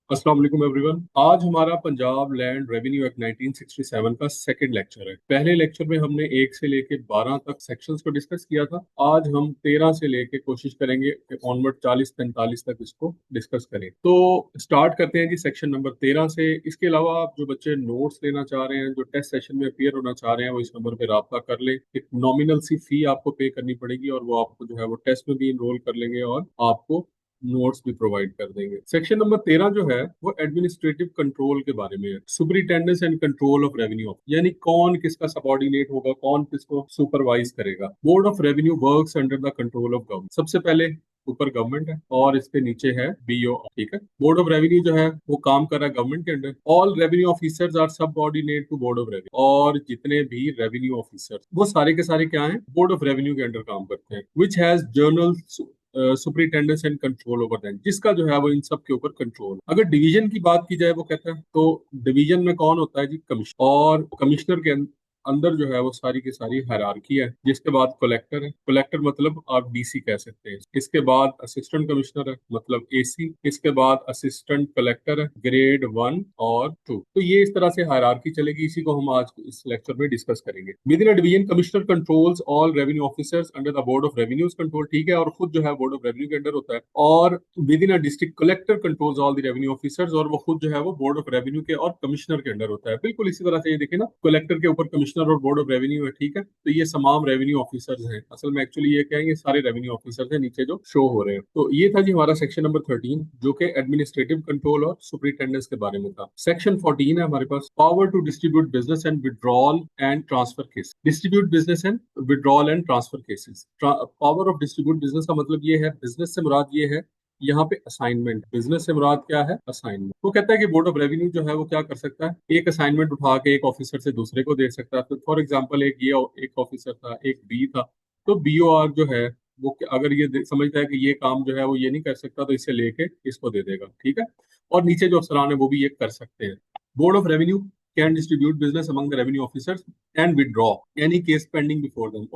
अस्सलाम वालेकुम एवरीवन। आज हमारा पंजाब लैंड रेवेन्यू एक्ट 1967 का सेकंड लेक्चर है। पहले लेक्चर में हमने 1 से लेके 12 तक सेक्शंस को डिस्कस किया था। आज हम 13 से लेके कोशिश करेंगे कि ऑनवर्ड 40-45 तक इसको डिस्कस करें। तो स्टार्ट करते हैं जी सेक्शन नंबर 13 से। इसके अलावा आप जो बच्चे नोट्स लेना चाह रहे हैं, जो टेस्ट सेशन में अपियर होना चाह रहे हैं, वो इस नंबर पे राब्ता कर लें। एक नॉमिनल सी फी आपको पे करनी पड़ेगी और वो आपको जो है वो टेस्ट में भी इनरोल कर लेंगे और आपको नोट्स भी प्रोवाइड कर देंगे। सेक्शन नंबर 13 जो है वो एडमिनिस्ट्रेटिव कंट्रोल के बारे में है। Superintendence and control of revenue, यानी कौन किसका सबऑर्डिनेट होगा, कौन किसको सुपरवाइज करेगा। Board of revenue works under the control of government. सबसे पहले ऊपर गवर्नमेंट है और इसके नीचे है बीओ। ठीक है, बोर्ड ऑफ रेवेन्यू जो है वो काम कर रहा है गवर्नमेंट के अंडर। All revenue officers are subordinate to board of revenue, और जितने भी रेवेन्यू ऑफिसर्स वो सारे के सारे क्या हैं, बोर्ड ऑफ रेवेन्यू के अंडर काम करते हैं। Which has journal superintendence and control over them, जिसका जो है वो इन सब के ऊपर कंट्रोल। अगर डिवीजन की बात की जाए, वो कहता है तो डिवीजन में कौन होता है जी, कमिश्नर। और कमिश्नर के अंदर जो है वो सारी की सारी हायरार्की है। जिसके बाद कलेक्टर है, कलेक्टर मतलब आप डीसी कह सकते हैं। इसके बाद असिस्टेंट कमिश्नर है, मतलब एसी। इसके बाद असिस्टेंट कलेक्टर है, ग्रेड 1 और 2। तो ये इस तरह से हायरार्की चलेगी। इसी को हम आज इस लेक्चर में डिस्कस करेंगे। With in a division commissioner controls all revenue officers under the board of revenues control. ठीक है, और खुद जो है बोर्ड ऑफ रेवेन्यू के अंडर होता है। और with in a district collector controls all the revenue officers, और वो खुद जो है वो बोर्ड ऑफ रेवेन्यू के और कमिश्नर के अंडर होता है। बिल्कुल इसी तरह से ये देखिए ना, कलेक्टर के ऊपर कमिश्नर और बोर्ड ऑफ रेवेन्यू है। ठीक है, तो ये तमाम रेवेन्यू ऑफिसर्स हैं। असल में एक्चुअली ये क्या है, ये सारे रेवेन्यू ऑफिसर्स हैं नीचे जो शो हो रहे हैं। तो ये था जी हमारा सेक्शन नंबर 13, जो कि एडमिनिस्ट्रेटिव कंट्रोल और सुपरिटेंडेंस के बारे में था। सेक्शन 14 है हमारे पास, power to distribute business and withdrawal and transfer case. Distribute business and withdrawal and transfer cases. Power of distribute business का मतलब ये है, बिजनेस से मुराद ये है यहाँ पे असाइनमेंट। बिजनेस से मुराद क्या है, असाइनमेंट। वो कहता है कि बोर्ड ऑफ रेवेन्यू जो है वो क्या कर सकता है, एक असाइनमेंट उठा के एक ऑफिसर से दूसरे को दे सकता है। तो फॉर एग्जांपल एक ऑफिसर था, एक बी था। तो बीओआर जो है वो अगर ये समझता है कि ये काम जो है वो ये नहीं कर सकता, तो इसे लेके इसको दे देगा। ठीक है, और नीचे जो अफसरान है वो भी ये कर सकते हैं। Board of revenue can distribute business among the revenue officers and withdraw any case pending before them.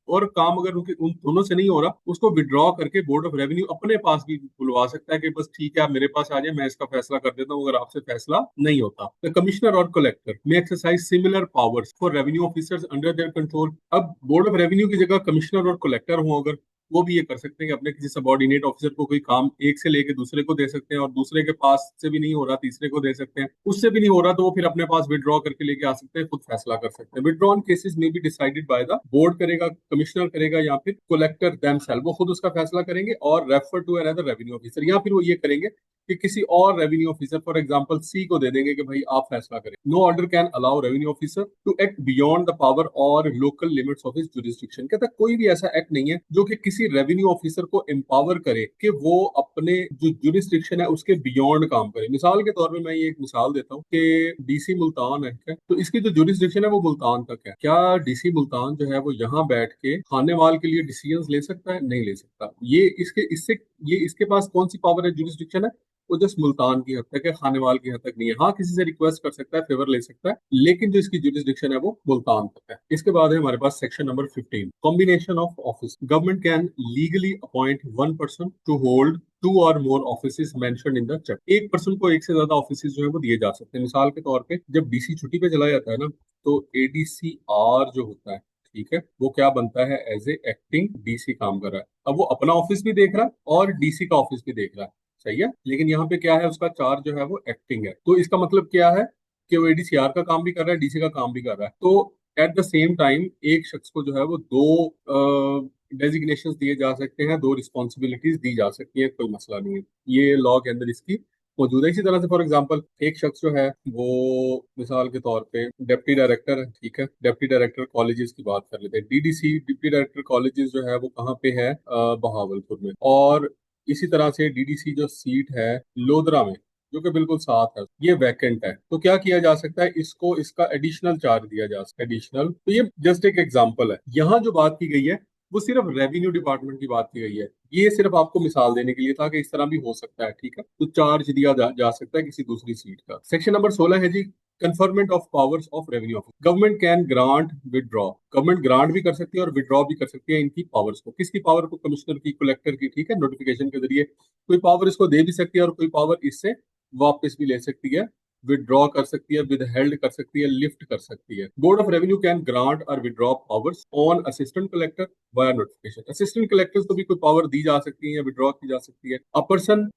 और काम अगर उनके उन दोनों से नहीं हो रहा, उसको विड्रॉ करके बोर्ड ऑफ रेवेन्यू अपने पास भी बुलवा सकता है कि बस ठीक है, आप मेरे पास आ जाए, मैं इसका फैसला कर देता हूँ अगर आपसे फैसला नहीं होता। द कमिश्नर और कलेक्टर में exercise similar powers for revenue officers under their control. अब बोर्ड ऑफ रेवेन्यू की जगह कमिश्नर और कलेक्टर हो अगर, वो भी ये कर सकते हैं कि अपने किसी सबऑर्डिनेट ऑफिसर को कोई काम एक से लेके दूसरे को दे सकते हैं, और दूसरे के पास से भी नहीं हो रहा तीसरे को दे सकते हैं, उससे भी नहीं हो रहा तो वो फिर अपने पास विड्रॉ करके लेके आ सकते हैं, खुद फैसला कर सकते हैं। विड्रॉन केसेस में भी डिसाइडेड बाय द बोर्ड करेगा, कमिश्नर करेगा, या फिर कलेक्टर देमसेल्फ, वो खुद उसका फैसला करेंगे और refer to another revenue officer, या फिर वो ये करेंगे कि किसी और revenue officer, for example C को दे देंगे कि भाई आप फैसला करें। No order can allow revenue officer to act beyond the power और local limits of his jurisdiction. कहता है कोई भी ऐसा एक्ट नहीं है जो कि किसी रेवेन्यू ऑफिसर को एम्पावर करे कि वो अपने जो जुरिस्डिक्शन है उसके बियॉन्ड काम करे। मिसाल के तौर पे मैं ये एक मिसाल देता हूँ कि डीसी मुल्तान है, ठीक है? तो इसकी जो जुरिस्डिक्शन है वो मुल्तान तक है। क्या डीसी मुल्तान जो है वो यहाँ बैठ के खानेवाल के लिए डिसीजंस ले सकता है? नहीं ले सकता। ये इसके पास कौन सी पावर है, जुरिस्डिक्शन है? वो जस्ट मुल्तान की हद तक है, खानेवाल की हद तक नहीं है। हाँ, किसी से रिक्वेस्ट कर सकता है, फेवर ले सकता है, लेकिन जो इसकी जुरिस्डिक्शन है वो मुल्तान तक है। इसके बाद है हमारे पास section number 15, combination of office. Government can legally appoint one person to hold two और more office mentioned in the chapter. एक पर्सन को एक से ज्यादा ऑफिस जो है वो दिए जा सकते हैं। मिसाल के तौर पे जब डीसी छुट्टी पे चला जाता है ना, तो एडीसीआर जो होता है, ठीक है, वो क्या बनता है, एज ए एक्टिंग डीसी काम कर रहा है। अब वो अपना ऑफिस भी देख रहा है और डीसी का ऑफिस भी देख रहा है, सही है। लेकिन यहाँ पे क्या है, उसका चार्ज जो है वो एक्टिंग है। तो इसका मतलब क्या है कि वो एडीसीआर का काम भी कर रहा है, डीसी का काम भी कर रहा है। तो एट द सेम टाइम एक शख्स को जो है वो दो डेजिग्नेशन दिए जा सकते हैं, दो रिस्पॉन्सिबिलिटीज दी जा सकती है, कोई मसला नहीं है। ये लॉ के अंदर इसकी मौजूद है। इसी तरह से फॉर एग्जांपल एक शख्स जो है वो मिसाल के तौर पे डिप्टी डायरेक्टर है, ठीक है, डिप्टी डायरेक्टर कॉलेजेस की बात कर लेते हैं। डीडीसी डिप्टी डायरेक्टर कॉलेजेस जो है वो कहाँ पे है, बहावलपुर में। और इसी तरह से डीडीसी जो सीट है लोधरा में, जो कि बिल्कुल साथ है, ये वैकेंट है। तो क्या किया जा सकता है, इसको इसका एडिशनल चार्ज दिया जा सकता है, एडिशनल। तो ये जस्ट एक एग्जांपल है। यहाँ जो बात की गई है वो सिर्फ रेवेन्यू डिपार्टमेंट की बात की गई है। ये सिर्फ आपको मिसाल देने के लिए था कि इस तरह भी हो सकता है, ठीक है। तो चार्ज दिया जा सकता है किसी दूसरी सीट का। सेक्शन नंबर 16 है जी, conferment of powers of revenue office. Government can grant withdraw. Government grant भी कर सकती है और विदड्रॉ भी कर सकती है इनकी पावर्स को। किसकी पावर को, कमिश्नर की, कलेक्टर की, ठीक है, नोटिफिकेशन के जरिए। कोई पावर इसको दे भी सकती है और कोई पावर इससे वापस भी ले सकती है, विड्रॉ कर सकती है, विद हेल्ड कर सकती है, लिफ्ट कर सकती है। Board of revenue can grant और withdraw powers on assistant collector via notification. Assistant collectors को भी कोई पावर दी जा सकती है या विड्रॉ की जा सकती है। A person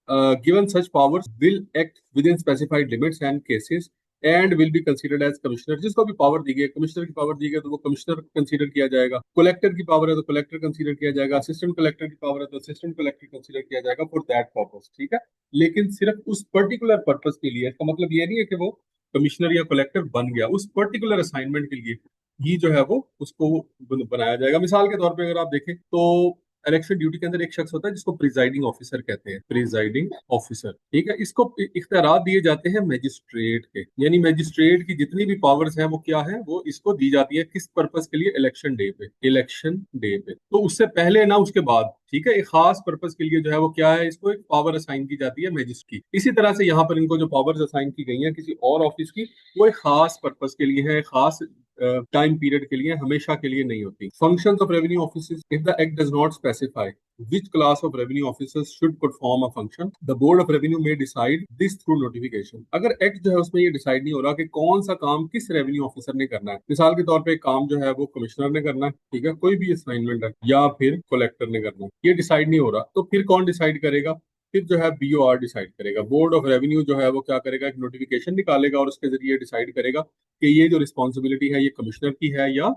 given such powers will act within specified limits and cases and will be considered as commissioner. जिसको भी पावर दी गई, कमिश्नर की पावर दी गई तो वो कमिश्नर कंसीडर किया जाएगा। कलेक्टर की पावर है तो कलेक्टर कंसीडर किया जाएगा। असिस्टेंट कलेक्टर की पावर है तो असिस्टेंट कलेक्टर कंसीडर किया जाएगा फॉर दैट पर्पस, ठीक है। लेकिन सिर्फ उस पर्टिकुलर पर्पस के लिए। इसका मतलब ये नहीं है कि वो कमिश्नर या कलेक्टर बन गया, उस पर्टिकुलर असाइनमेंट के लिए ही जो है वो उसको बनाया जाएगा। मिसाल के तौर पे अगर आप देखें तो इलेक्शन ड्यूटी के अंदर एक शख्स होता है जिसको प्रिजाइडिंग ऑफिसर कहते हैं, प्रिजाइडिंग ऑफिसर, ठीक है। इसको इख्तियारात दिए जाते हैं मजिस्ट्रेट के, यानी मजिस्ट्रेट की जितनी भी पावर्स हैं वो क्या है, वो इसको दी जाती है किस पर्पस के लिए, इलेक्शन डे पे, इलेक्शन डे पे। तो उससे पहले ना उसके बाद, ठीक है। एक खास पर्पस के लिए जो है वो क्या है, इसको एक पावर असाइन की जाती है मजिस्ट्रेट की। इसी तरह से यहाँ पर इनको जो पावर्स असाइन की गई हैं किसी और ऑफिस की, वो एक खास पर्पस के लिए है, खास टाइम पीरियड के लिए, हमेशा के लिए नहीं होती। Functions of revenue officers, if the act does not specify which class of revenue officers should perform a function, the board of revenue may decide this through notification। अगर एक्ट जो है उसमें ये डिसाइड नहीं हो रहा कि कौन सा काम किस रेवेन्यू ऑफिसर ने करना है, मिसाल के तौर पे एक काम जो है वो कमिश्नर ने करना है, ठीक है, कोई भी असाइनमेंट है, या फिर कलेक्टर ने करना है, ये डिसाइड नहीं हो रहा, तो फिर कौन डिसाइड करेगा, फिर जो है बीओआर डिसाइड करेगा। बोर्ड ऑफ रेवेन्यू जो है वो क्या करेगा, एक नोटिफिकेशन निकालेगा और उसके जरिए डिसाइड करेगा कि ये जो रिस्पॉन्सिबिलिटी है ये कमिश्नर की है या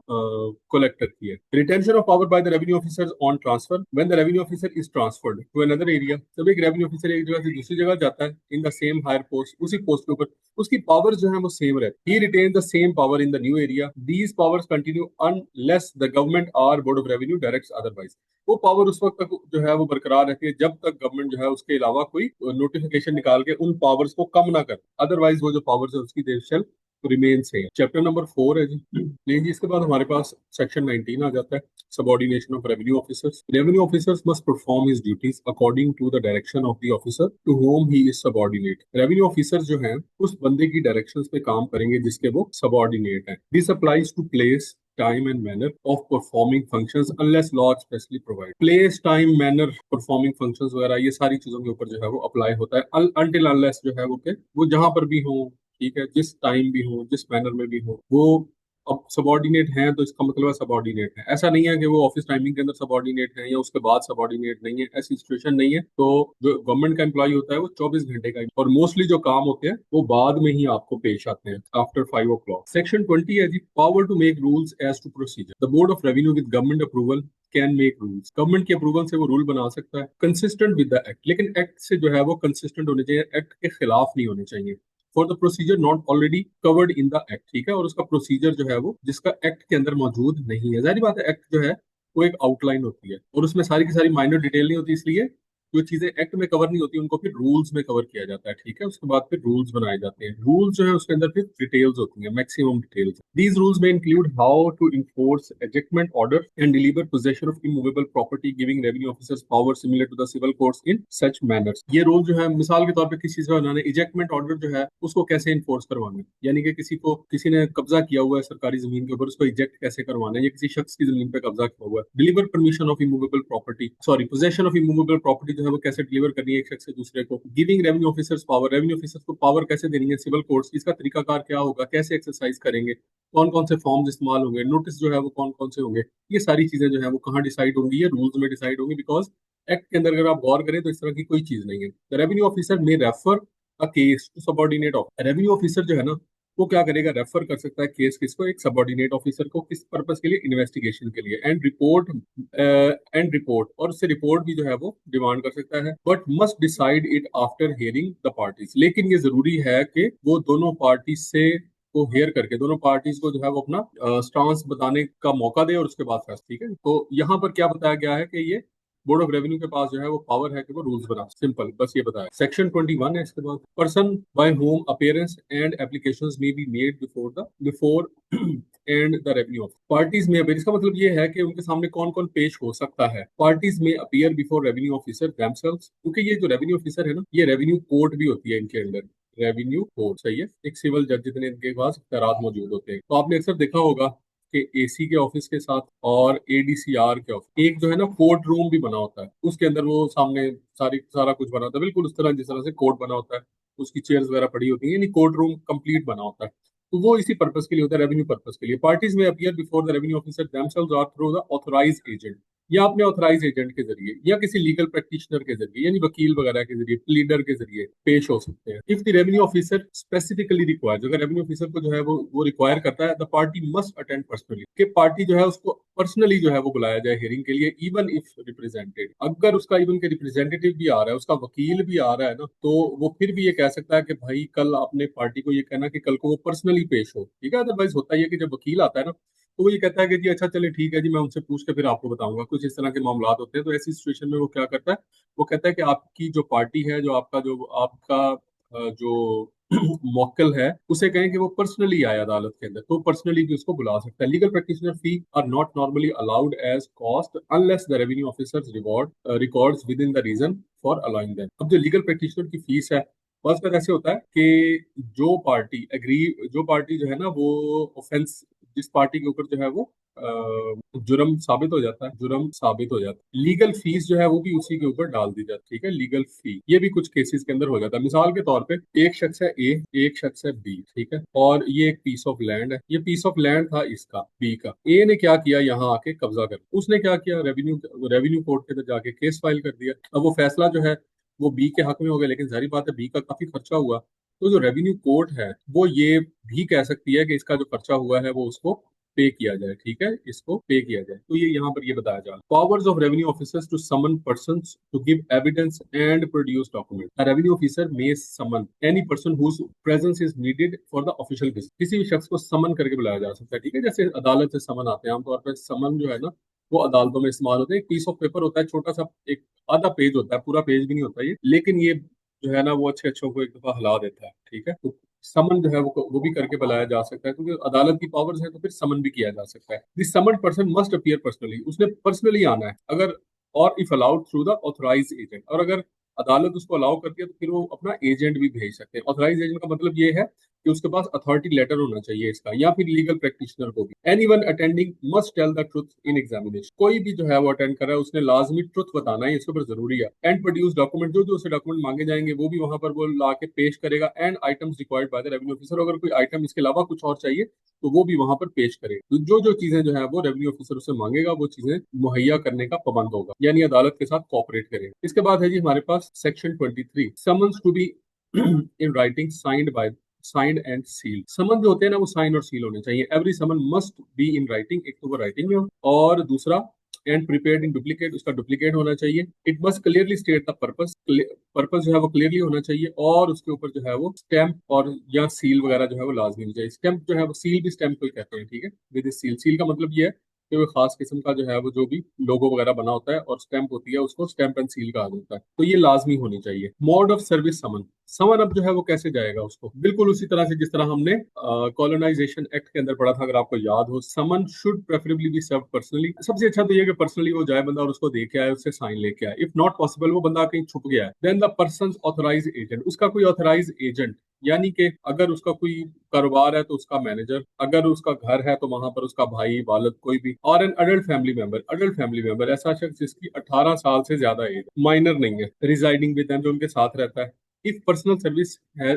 कलेक्टर की है। Retention of power by the revenue officers on transfer, when the revenue officer is transferred to another area. जब एक रेवेन्यू ऑफिसर एक जगह से दूसरी जगह जाता है, in the same higher post, उसी पोस्ट के ऊपर, उसकी पावर जो है वो सेम रहती है। He retain the same power in the new area, these powers continue unless the government or board of revenue directs otherwise. वो पावर उस वक्त तक जो है वो बरकरार रहती है जब तक गवर्नमेंट जो है उसके अलावा कोई नोटिफिकेशन निकाल के उन पावर्स को कम ना करे, अदरवाइज वो जो पावर्स है उसकी दे shell remain same. Chapter number 4 है जी। नहीं जी, इसके बाद हमारे पास सेक्शन 19 आ जाता है, subordination of revenue officers. Revenue officers must perform his duties according to the direction of the officer to whom he is subordinate. Revenue officer जो है उस बंदे की डायरेक्शंस पे काम करेंगे जिसके वो सबऑर्डिनेट है। This applies to place, time and manner of performing functions unless law specially provide। place, time, manner, performing functions वगैरह ये सारी चीजों के ऊपर जो है वो अप्लाई होता है until unless जो है वो के वो जहां पर भी हो, ठीक है, जिस टाइम भी हो, जिस मैनर में भी हो, वो अब सबऑर्डिनेट हैं तो इसका मतलब है सबऑर्डिनेट है। ऐसा नहीं है कि वो ऑफिस टाइमिंग के अंदर सबऑर्डिनेट है या उसके बाद सबऑर्डिनेट नहीं है, ऐसी सिचुएशन नहीं है। तो जो गवर्नमेंट का एम्प्लॉय होता है वो 24 घंटे का, और मोस्टली जो काम होते हैं वो बाद में ही आपको पेश आते हैं, आफ्टर 5 o'clock। सेक्शन 20 है जी, power to make rules as to procedure. The board of revenue with government approval can make rules. Government के अप्रूवल से वो रूल बना सकता है कंसिस्टेंट विद द एक्ट, लेकिन एक्ट से जो है वो कंसिस्टेंट होने चाहिए, एक्ट के खिलाफ नहीं होने चाहिए। For the procedure not already covered in the act, ठीक है, और उसका प्रोसीजर जो है वो जिसका एक्ट के अंदर मौजूद नहीं है। जाहिर बात है, एक्ट जो है वो एक आउटलाइन होती है और उसमें सारी की सारी माइनर डिटेल नहीं होती, इसलिए जो चीजें एक्ट में कवर नहीं होती उनको फिर रूल्स में कवर किया जाता है, ठीक है। उसके बाद फिर रूल्स बनाए जाते हैं। रूल्स जो है उसके अंदर फिर डिटेल्स होती हैं, मैक्सिमम डिटेल्स। दीज रूल्स में include how to enforce ejectment order and deliver possession of immovable property, giving revenue officers power similar to the civil courts in such manners. ये रूल जो है मिसाल के तौर पे किसी से उन्होंने इजेक्टमेंट ऑर्डर जो है उसको कैसे इन्फोर्स करवाना है, यानी कि किसी ने कब्जा किया हुआ है सरकारी जमीन के ऊपर, उसको इजेक्ट कैसे करवाना है, या किसी शख्स की जमीन पे कब्जा किया हुआ है, deliver permission of immovable property, sorry possession of immovable property जो है वो कैसे डिलीवर करनी है एक शख्स से दूसरे को। Giving revenue officers power, revenue officers को पावर कैसे देनी है सिविल कोर्ट्स, इसका तरीकाकार क्या होगा, कैसे एक्सरसाइज करेंगे, कौन कौन से फॉर्म्स इस्तेमाल होंगे, नोटिस जो है वो कौन कौन से होंगे, ये सारी चीजें जो है वो कहाँ डिसाइड होंगी, ये रूल्स में डिसाइड होंगी। बिकॉज एक्ट के अंदर अगर आप गौर करें तो इस तरह की कोई चीज नहीं है। The revenue officer may refer a case to subordinate officer. Revenue officer जो है ना वो क्या करेगा, रेफर कर सकता है केस किसको, एक सबऑर्डिनेट ऑफिसर को, किस पर्पस के लिए, इन्वेस्टिगेशन के लिए। एंड रिपोर्ट और उससे रिपोर्ट भी जो है वो डिमांड कर सकता है, but must decide it after hearing the parties. लेकिन ये जरूरी है कि वो दोनों पार्टी से को हेयर करके दोनों पार्टीज को जो है वो अपना स्टांस बताने का मौका दे और उसके बाद फैसला, ठीक है। तो यहाँ पर क्या बताया गया है कि ये बोर्ड ऑफ रेवेन्यू के पास जो है वो पावर है कि वो रूल्स बना, सिंपल, बस ये बताया। सेक्शन 21 है। इसके बाद person by whom appearance and applications may be made before and the revenue office. Parties may appear, इसका मतलब ये है कि उनके सामने कौन कौन पेश हो सकता है। Parties may appear before revenue officer themselves, क्योंकि ये जो रेवेन्यू ऑफिसर है ना, ये रेवेन्यू कोर्ट भी होती है इनके अंदर, रेवेन्यू कोर्ट, सही है, एक सिविल जज जितने इनके पास इख्तियारात मौजूद होते हैं। तो आपने अक्सर देखा होगा कि एसी के ऑफिस के साथ और एडीसीआर के ऑफिस एक जो है ना कोर्ट रूम भी बना होता है, उसके अंदर वो सामने सारा कुछ बना होता है, बिल्कुल उस तरह जिस तरह से कोर्ट बना होता है उसकी चेयर्स वगैरह पड़ी होती हैं, यानी कोर्ट रूम कंप्लीट बना होता है। तो वो इसी पर्पस के लिए होता है, रेवेन्यू पर्पस के लिए। Parties may appear before the revenue officer themselves और थ्रू द ऑथराइज्ड एजेंट, या अपने ऑथराइज एजेंट के जरिए या किसी लीगल प्रैक्टिशनर के जरिए, यानी वकील वगैरह के जरिए, प्लीडर के जरिए पेश हो सकते हैं। If the revenue officer specifically required, अगर रेवेन्यू ऑफिसर को जो है वो रिक्वायर करता है, the party must attend personally, कि पार्टी जो है उसको पर्सनली जो है वो बुलाया जाए हियरिंग के लिए, इवन इफ रिप्रेजेंटेड, अगर उसका इवन के रिप्रेजेंटेटिव भी आ रहा है, उसका वकील भी आ रहा है ना, तो वो फिर भी ये कह सकता है कि भाई कल अपने पार्टी को ये कहना कि कल को वो पर्सनली पेश हो, ठीक है। अदरवाइज होता ही है कि जब वकील आता है ना, तो वो ये कहता है कि जी अच्छा चले ठीक है जी, मैं उनसे पूछ के फिर आपको बताऊंगा। कुछ इस तरह के मामला होते हैं, तो ऐसी सिचुएशन में वो क्या करता है, वो कहता है कि आपकी जो पार्टी है, जो मौक्किल है, उसे कहें कि वो पर्सनली आए अदालत के अंदर, तो पर्सनली भी उसको बुला सकता है। Legal practitioner fee are not normally allowed as cost unless the revenue officers records within the reason for allowing them. अब जो लीगल प्रैक्टिशनर की फीस है, बस फिर ऐसे होता है कि जो पार्टी जो है ना वो ऑफेंस, जिस पार्टी के ऊपर जो है वो जुर्म साबित हो जाता है, लीगल फीस जो है वो भी उसी के ऊपर डाल दी जाती है, ठीक है। लीगल फी ये भी कुछ केसेस के अंदर हो जाता है। मिसाल के तौर पे एक शख्स है ए, एक शख्स है बी, ठीक है, और ये एक पीस ऑफ लैंड है। ये पीस ऑफ लैंड था इसका, बी का। ए ने क्या किया, यहाँ आके कब्जा कर, उसने क्या किया, रेवेन्यू कोर्ट के अंदर जाके केस फाइल कर दिया। अब वो फैसला जो है वो बी के हक में हो गया, लेकिन जाहिर बात है बी का काफी खर्चा हुआ, तो जो रेवेन्यू कोर्ट है वो ये भी कह सकती है कि इसका जो खर्चा हुआ है वो उसको पे किया जाए, ठीक है, इसको पे किया जाए। तो ये यहाँ पर ये बताया जा रहा है, powers of revenue officers to summon persons to give evidence and produce document. A revenue officer may summon any person whose presence is needed for the official business. किसी भी शख्स को समन करके बुलाया जा सकता है, ठीक है। जैसे अदालत से समन आते हैं, आमतौर पर समन जो है ना वो अदालतों में इस्तेमाल होते हैं। एक पीस ऑफ पेपर होता है, छोटा सा, एक आधा पेज होता है, पूरा पेज भी नहीं होता ये, लेकिन ये जो है ना वो अच्छे अच्छों को एक दफा हिला देता है, ठीक है। तो समन जो है वो भी करके बुलाया जा सकता है, क्योंकि अदालत की पावर्स है, तो फिर समन भी किया जा सकता है। This summon person must appear personally, उसने पर्सनली आना है, अगर और if allowed through the authorise agent, और अगर अदालत उसको अलाउ करती है तो फिर वो अपना एजेंट भी भेज सकते हैं। ऑथराइज एजेंट का मतलब ये है कि उसके पास अथॉरिटी लेटर होना चाहिए इसका, या फिर लीगल प्रैक्टिशनर को भी। Anyone attending must tell the truth in examination, कोई भी जो है वो अटेंड कर रहा है उसने लाजमी ट्रुथ बताना है, इसके ऊपर जरूरी है। एंड प्रोड्यूस डॉक्यूमेंट, जो जो उसे डॉक्यूमेंट मांगे जाएंगे वो भी वहां पर वो ला के पेश करेगा। And items required by the revenue officer, अगर कोई आइटम इसके अलावा कुछ और चाहिए तो वो भी वहां पर पेश करेगा। तो जो जो चीजें जो है वो रेवेन्यू ऑफिसर उसे मांगेगा वो चीजें मुहैया करने का पाबंद होगा, यानी अदालत के साथ कोऑपरेट करेगा। इसके बाद है जी हमारे पास section 23, summons to be in writing signed and seal. Summon जो होते हैं ना वो साइन और सील होने चाहिए। Every summon must be in writing, एक तो वो राइटिंग में हो, और दूसरा एंड प्रिपेयर्ड इन डुप्लीकेट, उसका डुप्लीकेट होना चाहिए। It must clearly state the purpose, purpose जो है वो क्लियरली होना चाहिए, और उसके ऊपर जो है वो स्टैम्प और या सील वगैरह जो है वो लाजमी होनी चाहिए। स्टैम्प जो है वो, सील भी स्टैम्प को ही कहते हैं, ठीक है, विद सील। सील का मतलब ये है कि वो खास किस्म का जो है वो जो भी लोगो वगैरह बना होता है और स्टैम्प होती है, उसको स्टैम्प एंड सील कहा जाता है। तो ये लाजमी होनी चाहिए। मोड ऑफ सर्विस समन, समन अब जो है वो कैसे जाएगा उसको, बिल्कुल उसी तरह से जिस तरह हमने कॉलोनाइजेशन एक्ट के अंदर पढ़ा था, अगर आपको याद हो। Summon should preferably be serve personally, सबसे अच्छा तो ये कि पर्सनली वो जाए बंदा और उसको दे के आए, उससे साइन लेके आए। इफ नॉट पॉसिबल, वो बंदा कहीं छुप गया है, then the person authorise agent, उसका कोई ऑथराइज एजेंट, यानी कि अगर उसका कोई कारोबार है तो उसका मैनेजर, अगर उसका घर है तो वहां पर उसका भाई, वालिद, कोई भी, और एन अडल्ट फैमिली मेंबर, ऐसा शख्स जिसकी 18 साल से ज्यादा एज, माइनर नहीं है, रिजाइडिंग विद देम, जो उनके साथ रहता है। इफ पर्सनल सर्विस है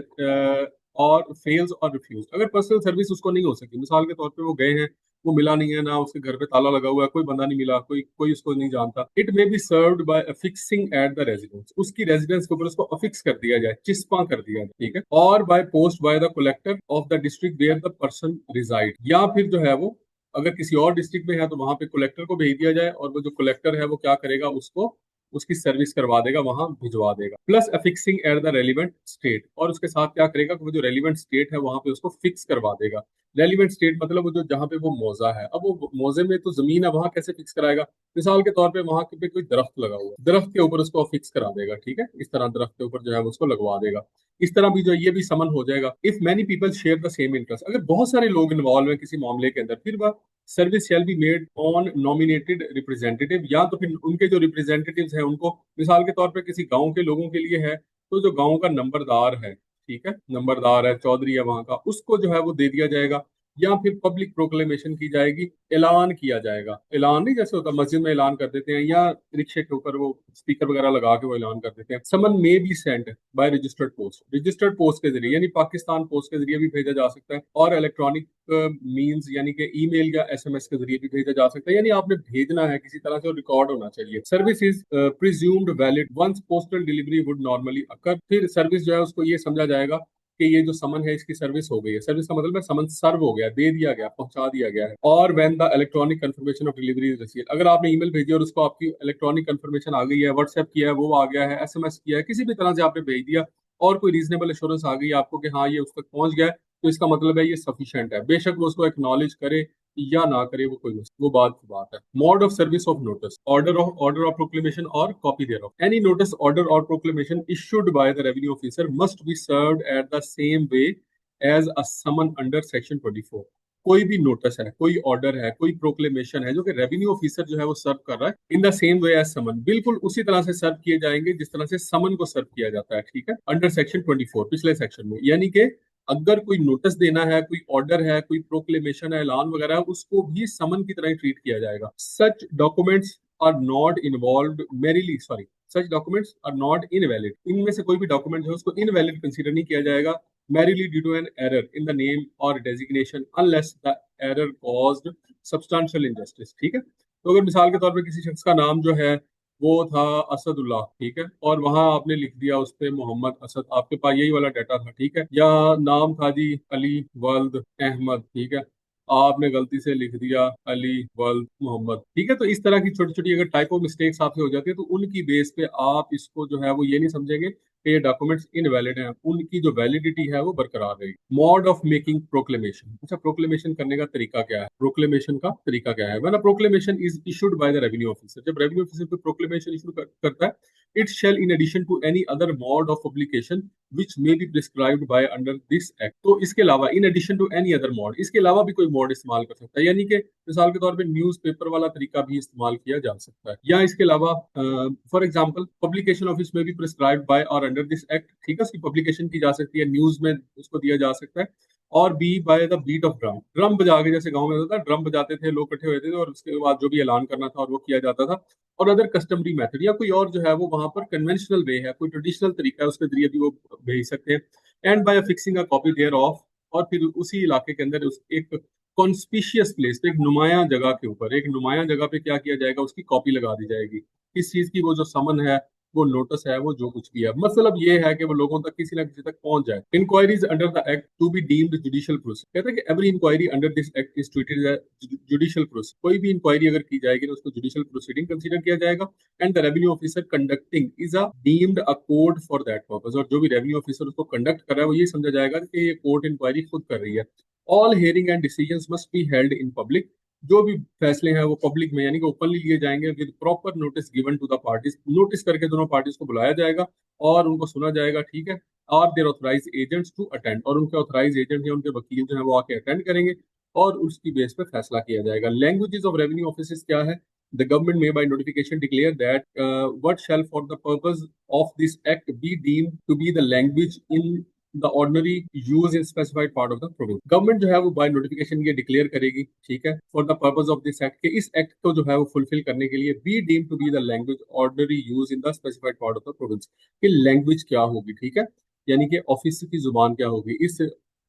और फेल्स और रिफ्यूज, अगर पर्सनल सर्विस उसको नहीं हो सकी, मिसाल के तौर पे वो गए हैं, वो मिला नहीं है, ना उसके घर पे ताला लगा हुआ है, कोई बंदा नहीं मिला, कोई कोई उसको नहीं जानता। It may be served by affixing at the residence, उसकी रेजिडेंस के ऊपर उसको अफिक्स कर दिया जाए, चिस्पा कर दिया जाए, ठीक है। और by post by the collector of the district where the person reside, या फिर जो है वो अगर किसी और डिस्ट्रिक्ट में है तो वहां पे कलेक्टर को भेज दिया जाए, और वो जो कलेक्टर है वो क्या करेगा, उसको उसकी सर्विस करवा देगा, वहां भिजवा देगा। Plus affixing at the relevant state, और उसके साथ क्या करेगा कि वो जो रेलिवेंट स्टेट है वहां पे उसको फिक्स करवा देगा। रेलिवेंट स्टेट मतलब वो जो जहाँ पे वो मौजा है, अब वो मौजे में तो जमीन है, वहां कैसे फिक्स कराएगा। मिसाल के तौर पे वहां पे कोई दरख्त लगा हुआ है, दरख्त के ऊपर उसको फिक्स करा देगा, ठीक है, इस तरह दरख्त के ऊपर जो है वो उसको लगवा देगा। इस तरह भी जो ये भी समन हो जाएगा। If many people share the same interest, अगर बहुत सारे लोग इन्वॉल्व हैं किसी मामले के अंदर, फिर वह service shall be made on nominated representative, या तो फिर उनके जो रिप्रेजेंटेटिव्स हैं उनको, मिसाल के तौर पे किसी गांव के लोगों के लिए है, तो जो गांव का नंबरदार है, ठीक है, नंबरदार है, चौधरी है वहां का, उसको जो है वो दे दिया जाएगा। या फिर पब्लिक प्रोक्लेमेशन की जाएगी, ऐलान किया जाएगा। ऐलान नहीं जैसे होता मस्जिद में ऐलान कर देते हैं या रिक्शे के ऊपर वो स्पीकर वगैरह लगा के वो ऐलान कर देते हैं। Summon may be sent by registered post, registered post के जरिए यानी पाकिस्तान पोस्ट के जरिए भी भेजा जा सकता है, और इलेक्ट्रॉनिक मींस यानी कि ईमेल या एसएमएस के जरिए भी भेजा जा सकता है। यानी आपने भेजना है किसी तरह से और रिकॉर्ड होना चाहिए। Service is presumed valid once postal delivery would normally occur, फिर सर्विस जो है उसको ये समझा जाएगा कि ये जो समन है इसकी सर्विस हो गई है। सर्विस का मतलब है समन सर्व हो गया, दे दिया गया, पहुंचा दिया गया है। और when the electronic confirmation of delivery is received, अगर आपने ईमेल भेजी और उसको आपकी इलेक्ट्रॉनिक कंफर्मेशन आ गई है, व्हाट्सएप किया है वो आ गया है, एसएमएस किया है, किसी भी तरह से आपने भेज दिया और कोई रीजनेबल एश्योरेंस आ गई आपको कि हाँ ये उस तक पहुंच गया है, तो इसका मतलब है ये सफिशिएंट है। बेशक वो उसको एक्नॉलेज करे या ना करे, वो कोई वो बात की बात है। Mode of service of notice, order of proclamation और copy thereof. Any notice, order और proclamation issued by the revenue officer must be served at the same way as a summon under section 24। कोई भी notice है, कोई order है, कोई proclamation है जो कि रेवेन्यू ऑफिसर जो है वो सर्व कर रहा है, in the same way as summon, बिल्कुल उसी तरह से सर्व किए जाएंगे जिस तरह से समन को सर्व किया जाता है। ठीक है, अंडर सेक्शन 24 पिछले सेक्शन में। यानी कि अगर कोई नोटिस देना है, कोई ऑर्डर है, कोई प्रोक्लेमेशन है, ऐलान वगैरह है, उसको भी समन की तरह ही ट्रीट किया जाएगा। Such documents are not involve merely sorry such documents are not invalid, इनमें से कोई भी डॉक्यूमेंट जो है उसको इनवैलिड कंसीडर नहीं किया जाएगा merely due to an error in the name or designation unless the error caused substantial injustice। ठीक है, तो अगर मिसाल के तौर पे किसी शख्स का नाम जो है वो था असदुल्लाह, ठीक है, और वहां आपने लिख दिया उस पे मोहम्मद असद, आपके पास यही वाला डाटा था, ठीक है, या नाम था जी अली वल्द अहमद, ठीक है, आपने गलती से लिख दिया अली वल्द मोहम्मद, ठीक है। तो इस तरह की छोटी छोटी अगर टाइपो मिस्टेक्स आपसे हो जाती है तो उनकी बेस पे आप इसको जो है वो ये नहीं समझेंगे कि ये डॉक्यूमेंट्स इनवैलिड हैं, उनकी जो वैलिडिटी है वो बरकरार रहेगी। मोड ऑफ मेकिंग प्रोक्लेमेशन, अच्छा प्रोक्लेमेशन करने का तरीका क्या है, प्रोक्लेमेशन का तरीका क्या है। When a proclamation is issued by the revenue officer, जब रेवेन्यू ऑफिसर कोई प्रोक्लेमेशन इशू करता है, it shall in addition to any other mode of publication which may be prescribed by under this act, तो इसके अलावा in addition to any other mode, इसके अलावा भी कोई मोड इस्तेमाल कर सकता है। यानी कि मिसाल के तौर पे न्यूज़पेपर वाला तरीका भी इस्तेमाल किया जा सकता है, या इसके अलावा फॉर एग्जांपल पब्लिकेशन ऑफिस में भी प्रिस्क्राइब्ड बाय और अंडर दिस एक्ट, ठीक है, उसकी पब्लिकेशन की जा सकती है, न्यूज में उसको दिया जा सकता है। और b by the beat of drum, drum बजा के, जैसे गांव में होता था ड्रम बजाते थे, लोग इकट्ठे होते थे और उसके बाद जो भी ऐलान करना था और वो किया जाता था। और अदर कस्टमरी मेथड, या कोई और जो है वो वहां पर कन्वेंशनल वे है, कोई ट्रेडिशनल तरीका है, उसके जरिए भी वो भेज सकते हैं। And by fixing a copy thereof, और फिर उसी इलाके के अंदर उस एक कॉन्स्पिशियस प्लेस पे, एक नुमाया जगह के ऊपर, एक नुमाया जगह पे क्या किया जाएगा, उसकी कॉपी लगा दी जाएगी। इस चीज की, वो जो समन है, वो नोटिस है, वो जो कुछ भी है, मतलब ये है कि वो लोगों तक किसी ना किसी तक पहुंच जाए। Inquiries under the act to be deemed judicial process, कहते हैं कि every inquiry under this act is treated as judicial process, कोई भी इंक्वायरी अगर की जाएगी तो उसको जुडिशियल प्रोसीडिंग कंसीडर किया जाएगा। And the revenue officer conducting is a deemed a court for that purpose, और जो भी रेवेन्यू ऑफिसर उसको कंडक्ट कर रहा है वो ये समझा जाएगा कि ये कोर्ट इंक्वायरी खुद कर रही है। All hearing and decisions must be held in public, जो भी फैसले हैं वो पब्लिक में यानी कि ओपनली लिए जाएंगे with proper notice given to the parties, notice करके दोनों पार्टीज को बुलाया जाएगा और उनको सुना जाएगा, ठीक है। और their authorise agents to attend, और उनके ऑथराइज एजेंट या उनके वकील जो है वो आके अटेंड करेंगे और उसकी बेस पे फैसला किया जाएगा। लैंग्वेजेस ऑफ रेवेन्यू ऑफिस क्या है, the government may by notification declare that what shall for the purpose of this act be deemed to be the language in the ordinary use in specified part of the province. Government जो है वो by notification ये declare करेगी, ठीक है, for the purpose of this act, के इस act को जो है वो फुलफिल करने के लिए be deem to be the language ordinary use in the specified part of the province, कि लैंग्वेज क्या होगी, ठीक है, यानी कि ऑफिस की जुबान क्या होगी। इस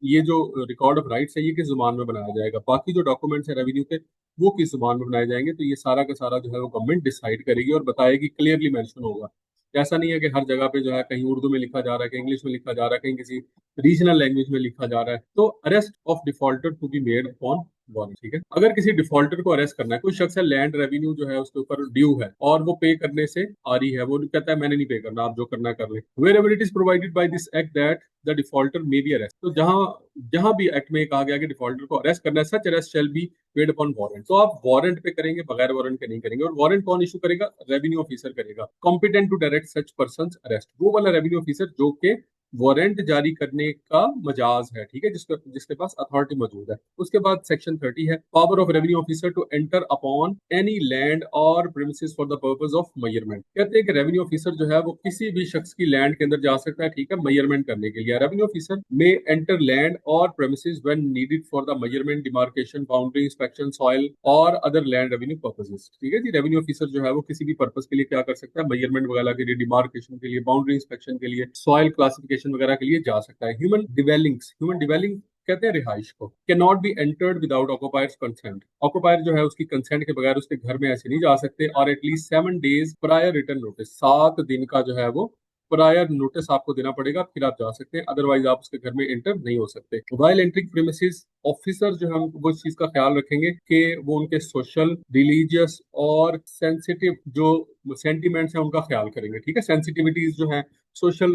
ये जो रिकॉर्ड ऑफ राइट्स है ये किस जुबान में बनाया जाएगा, बाकी जो डॉक्यूमेंट्स है रेवेन्यू के वो किस जुबान में बनाए जाएंगे, तो ये सारा का सारा जो है वो गवर्नमेंट डिसाइड करेगी और बताएगी, क्लियरली मेंशन होगा। ऐसा नहीं है कि हर जगह पे जो है कहीं उर्दू में लिखा जा रहा है, कहीं इंग्लिश में लिखा जा रहा है, कहीं किसी रीजनल लैंग्वेज में लिखा जा रहा है। तो arrest of defaulter to be made upon warrant, ठीक है, अगर किसी डिफॉल्टर को अरेस्ट करना है, कोई शख्स है लैंड रेवेन्यू जो है उसके ऊपर ड्यू है और वो पे करने से आ रही है, वो कहता है मैंने नहीं पे करना, आप जो करना है कर ले, wherever it is provided by this act that the defaulter may be arrest, तो जहां जहां भी एक्ट में कहा गया कि डिफॉल्टर को अरेस्ट करना है, such arrest shall be paid upon warrant, तो आप वारंट पे करेंगे, बगैर वारंट के नहीं करेंगे। और वारंट कौन इशू करेगा, रेवेन्यू ऑफिसर करेगा, competent to direct such person arrest, वो वाला रेवेन्यू ऑफिसर जो के वारंट जारी करने का मजाज है, ठीक है, जिसके जिसके पास अथॉरिटी मौजूद है। उसके बाद सेक्शन 30 है, power of revenue officer to enter upon any land और premises for the purpose of measurement. कहते हैं कि रेवेन्यू ऑफिसर जो है वो किसी भी शख्स की लैंड के अंदर जा सकता है, ठीक है, मेजरमेंट करने के लिए। Revenue officer may enter land और premises when needed for the measurement, demarcation, boundary inspection, soil और अदर लैंड रेवेन्यू पर्पसेस। ठीक है जी, रेवेन्यू ऑफिसर जो है वो किसी भी पर्पस के लिए क्या कर सकता है, मेजरमेंट वगैरह के लिए, डिमार्केशन के लिए, बाउंड्री इंस्पेक्शन के लिए, सॉइल क्लासिफिकेशन वगैरह के लिए जा सकता है। ह्यूमन डिवेलिंग कहते हैं रिहाइश को, can not be entered without occupier's consent. Occupier जो है उसकी कंसेंट के बगैर उसके घर में ऐसे नहीं जा सकते, और at least 7 days prior return notice, 7 दिन का जो है वो प्रायर नोटिस आपको देना पड़ेगा, फिर आप जा सकते हैं, अदरवाइज आप उसके घर में एंटर नहीं हो सकते। वाइल एंट्रिंग प्रीमिसेस, ऑफिसर जो है वो इस चीज का ख्याल रखेंगे कि वो उनके सोशल, रिलीजियस और सेंसिटिव जो सेंटिमेंट्स हैं उनका ख्याल करेंगे, ठीक है। सेंसिटिविटीज जो है, सोशल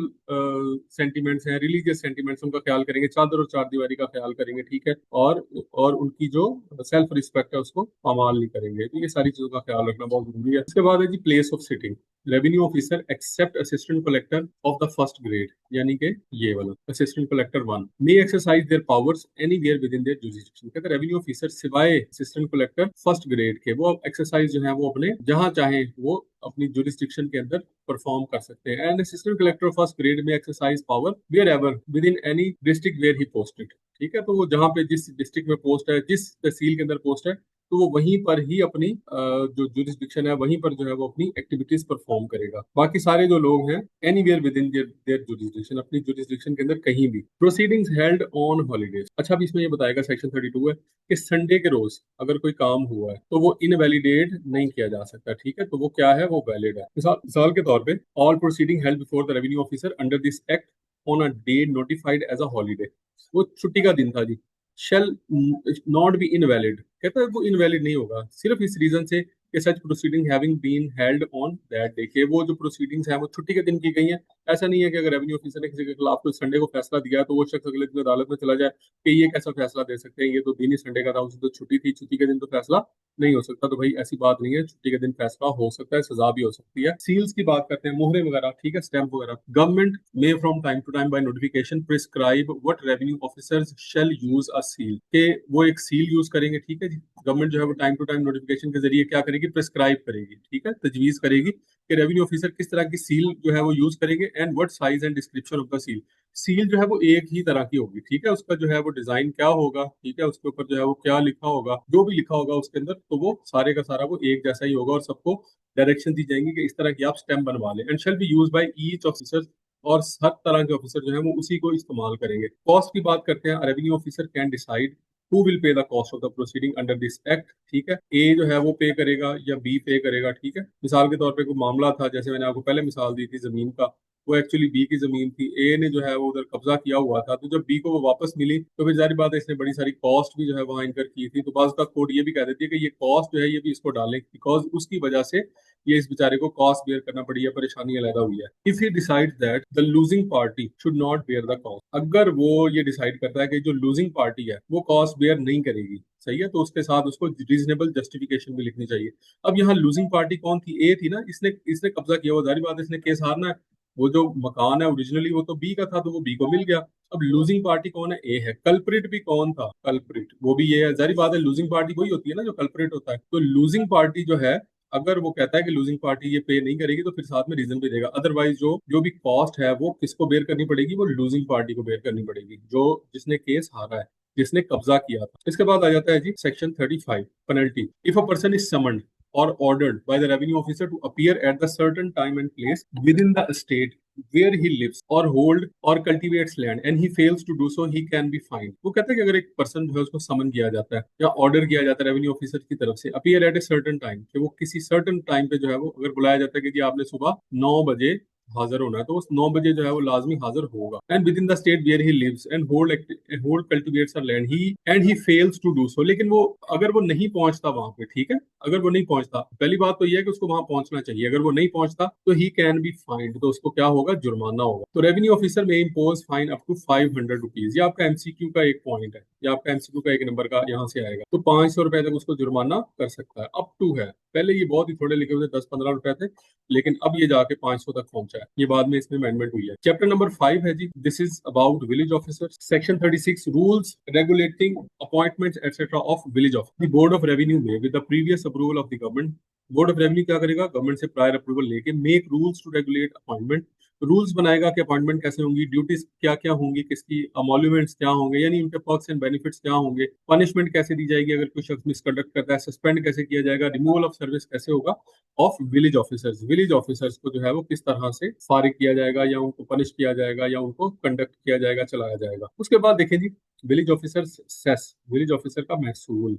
सेंटिमेंट्स हैं, रिलीजियस सेंटिमेंट्स, उनका ख्याल करेंगे, चादर और चारदीवारी का ख्याल करेंगे, ठीक है। और उनकी जो सेल्फ रिस्पेक्ट है उसको पामाल नहीं करेंगे। तो ये सारी चीजों का ख्याल रखना बहुत जरूरी है। इसके बाद है जी place of sitting. Revenue officer except assistant collector of the first grade, यानी कि ये वाला assistant collector 1 may exercise their powers anywhere within their jurisdiction. कहते हैं रेवेन्यू ऑफिसर सिवाय असिस्टेंट कलेक्टर फर्स्ट ग्रेड के वो एक्सरसाइज जो है वो अपने जहां चाहे वो अपनी जुरिसडिक्शन के अंदर परफॉर्म कर सकते हैं। And assistant collector first grade may exercise power wherever within any district where he posted. ठीक है, तो वो जहाँ पे जिस डिस्ट्रिक्ट में पोस्ट है, जिस तहसील के अंदर पोस्ट है, तो वो वहीं पर ही अपनी जो जुरिस्डिक्शन है वहीं पर जो है वो अपनी एक्टिविटीज परफॉर्म करेगा। बाकी सारे जो लोग हैं anywhere within there jurisdiction, अपनी जुरिस्डिक्शन के अंदर कहीं भी। Proceedings held on holidays. अच्छा, अब इसमें ये बताएगा सेक्शन 32 है कि संडे के रोज अगर कोई काम हुआ है तो वो इनवैलिडेट नहीं किया जा सकता, ठीक है, तो वो क्या है, वो वैलिड है। मिसाल के तौर पे, all proceeding held before the revenue officer under this act on a day notified as a holiday, वो छुट्टी का दिन था जी, शेल नॉट बी इनवैलिड। कहता है वो इनवैलिड नहीं होगा सिर्फ इस रीजन से कि such proceeding having been held on that day, कि वो जो प्रोसीडिंग्स हैं वो छुट्टी के दिन की गई हैं। ऐसा नहीं है कि अगर रेवेन्यू ऑफिसर ने किसी के खिलाफ कोई संडे को फैसला दिया है तो वो शख्स अगले दिन अदालत में चला जाए कि ये कैसा फैसला दे सकते हैं, ये तो दिन ही संडे का था, उस दिन तो छुट्टी थी, छुट्टी के दिन तो फैसला नहीं हो सकता। तो भाई ऐसी बात नहीं है, छुट्टी के दिन फैसला हो सकता है, सजा भी हो सकती है। सील्स की बात करते हैं, मोहरे वगैरह, ठीक है, स्टैंप वगैरह। Government may from time to time by notification prescribe what revenue officers shall use a seal, के वो एक सील यूज करेंगे, ठीक है जी। गवर्नमेंट जो है वो टाइम टू टाइम नोटिफिकेशन के जरिए क्या करेगी, प्रिस्क्राइब करेगी, ठीक है, तजवीज करेगी कि रेवेन्यू ऑफिसर किस तरह की सील जो है वो यूज करेंगे। And what size and description of the seal, seal जो है वो एक ही तरह की होगी, ठीक है, उसका जो है वो डिजाइन क्या होगा, ठीक है, उसके ऊपर जो है वो क्या लिखा होगा, जो भी लिखा होगा उसके अंदर, तो वो सारे का सारा वो एक जैसा ही होगा, और सबको डायरेक्शन दी जाएंगी कि इस तरह की आप स्टैम्प बनवा लें। And shall be use by each officer, और हर तरह के ऑफिसर जो है वो उसी को इस्तेमाल करेंगे। कॉस्ट की बात करते हैं, revenue officer can decide who will pay the cost of the proceeding under this act, ठीक है। ए जो है वो पे करेगा या बी पे करेगा, ठीक है। मिसाल के तौर पे कोई मामला था, जैसे मैंने आपको पहले मिसाल दी थी जमीन का, वो एक्चुअली बी की जमीन थी, ए ने जो है वो उधर कब्जा किया हुआ था, तो जब बी को वो वापस मिली तो फिर जारी बात है इसने बड़ी सारी कॉस्ट भी जो है वहां इनकर की थी। तो बाज़ का कोड ये भी कह देती है कि ये कॉस्ट जो है ये भी इसको डालें, बिकॉज उसकी वजह से ये इस बेचारे को कॉस्ट बेयर करना पड़ी है, परेशानी अलग हुई है। If he decide that the losing party should not bear the cost, अगर वो ये डिसाइड करता है कि जो लूजिंग पार्टी है वो कॉस्ट बेयर नहीं करेगी, सही है, तो उसके साथ उसको रीजनेबल जस्टिफिकेशन भी लिखनी चाहिए। अब यहाँ लूजिंग पार्टी कौन थी, ए थी ना, इसने इसने कब्जा किया हुआ, जारी बात है इसने केस हारना है। वो जो मकान है ओरिजिनली वो तो बी का था, तो वो बी को मिल गया। अब लूजिंग पार्टी कौन है, ए है। कल्प्रिट भी कौन था, कल्प्रिट वो भी ये है। जारी बात है लूजिंग पार्टी वही होती है ना जो कल्प्रिट होता है। तो लूजिंग पार्टी जो है, अगर वो कहता है कि लूजिंग पार्टी ये पे नहीं करेगी तो फिर साथ में रीजन भी देगा। अदरवाइज जो जो भी कॉस्ट है वो किसको बेयर करनी पड़ेगी, वो लूजिंग पार्टी को बेयर करनी पड़ेगी, जो जिसने केस हारा है, जिसने कब्जा किया था। इसके बाद आ जाता है जी section 35, penalty. If a person is summoned or ordered by the revenue officer to appear at the certain time and place within the state where he lives or hold or cultivates land and he fails to do so, he can be fined। वो कहता है कि अगर एक person जो है उसको समन किया जाता है या ऑर्डर किया जाता है रेवेन्यू ऑफिसर की तरफ से, appear eight a certain time, कि वो किसी सर्टन टाइम पे जो है वो अगर बुलाया जाता है कि जी आपने सुबह 9 बजे हाजिर होना है, तो उस 9 बजे जो है वो लाजमी हाजिर होगा। And within the state where he lives and hold cultivates a land, he fails to do so, लेकिन वो अगर वो नहीं पहुंचता वहां पे, ठीक है, अगर वो नहीं पहुंचता, पहली बात तो ये है कि उसको वहां पहुंचना चाहिए, अगर वो नहीं पहुंचता तो ही कैन बी फाइंड, तो उसको क्या होगा, जुर्माना होगा। तो revenue officer may impose fine up to 500 rupees. ये आपका एमसीक्यू का एक पॉइंट है, ये आपका एमसीक्यू का एक नंबर का यहाँ से आएगा। तो 500 रुपए तक उसको जुर्माना कर सकता है, अप टू है। पहले ये बहुत ही थोड़े लिखे हुए थे, 10-15 रुपए थे, लेकिन अब ये जाके 500 तक पहुंचा है। है, ये बाद में इसमें अमेंडमेंट हुई है। चैप्टर नंबर 5 है जी, this is about village officer. Section 36 rules regulating appointments etcetera of village officer. The board of revenue may with the previous approval of the government, board of revenue क्या करेगा, government से prior approval लेके make rules to regulate appointment, rules बनाएगा कि appointment कैसे होंगी, duties क्या क्या होंगी, किसकी अमोल्यूमेंट्स क्या होंगे, यानी उनके पर्क्स एंड बेनिफिट्स क्या होंगे, पनिशमेंट कैसे दी जाएगी अगर कोई शख्स मिसकंडक्ट करता है, सस्पेंड कैसे किया जाएगा, रिमूवल ऑफ सर्विस कैसे होगा of village officers, village officers को जो है वो किस तरह से फारिग किया जाएगा या उनको पनिश किया जाएगा या उनको कंडक्ट किया जाएगा, चलाया जाएगा। उसके बाद देखें जी, village officer cess, village officer का महसूल।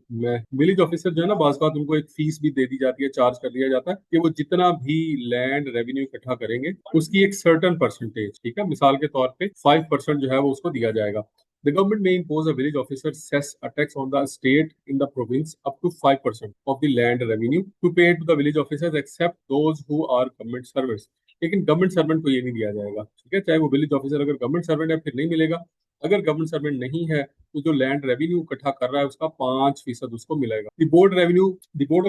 विलेज ऑफिसर जो है ना, बाज़ बात उनको एक फीस भी दे दी जाती है, चार्ज कर दिया जाता है कि वो जितना भी लैंड रेवेन्यू इकट्ठा करेंगे उसकी एक सर्टन परसेंटेज, ठीक है, मिसाल के तौर पे 5% जो है वो उसको दिया जाएगा। The government may impose a village officer cess a tax on the state in the province up to 5% of the land revenue to pay to the village officers except those who are government servants। लेकिन government servant को ये नहीं दिया जाएगा, ठीक है, चाहे वो विलेज ऑफिसर अगर गवर्नमेंट सर्वेंट है फिर नहीं मिलेगा, अगर गवर्नमेंट सर्वेंट नहीं है तो जो लैंड रेवेन्यू इकट्ठा कर रहा है उसका 5% उसको मिलेगा। The board of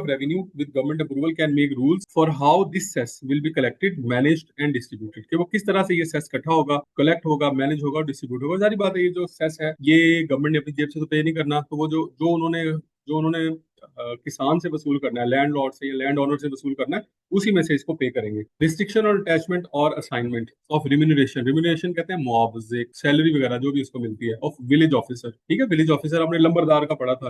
revenue with government approval can make rules for how this cess will be collected, managed and distributed, कि वो किस तरह से ये सेस इकट्ठा होगा, कलेक्ट होगा, मैनेज होगा, डिस्ट्रीब्यूट होगा। सारी बात है, ये जो सेस है ये गवर्नमेंट ने अपनी जेब से तो पे नहीं करना, तो वो जो उन्होंने किसान से वसूल करना है, लैंड लॉर्ड से या लैंड ओनर से वसूल करना है, उसी में से इसको पे करेंगे। रिस्ट्रिक्शन और अटैचमेंट और असाइनमेंट ऑफ रिम्यूनरेशन, रिम्यूनरेशन कहते हैं मुआवजे, सैलरी वगैरह जो भी उसको मिलती है, ऑफ विलेज ऑफिसर, ठीक है, विलेज ऑफिसर आपने लंबरदार का पढ़ा था,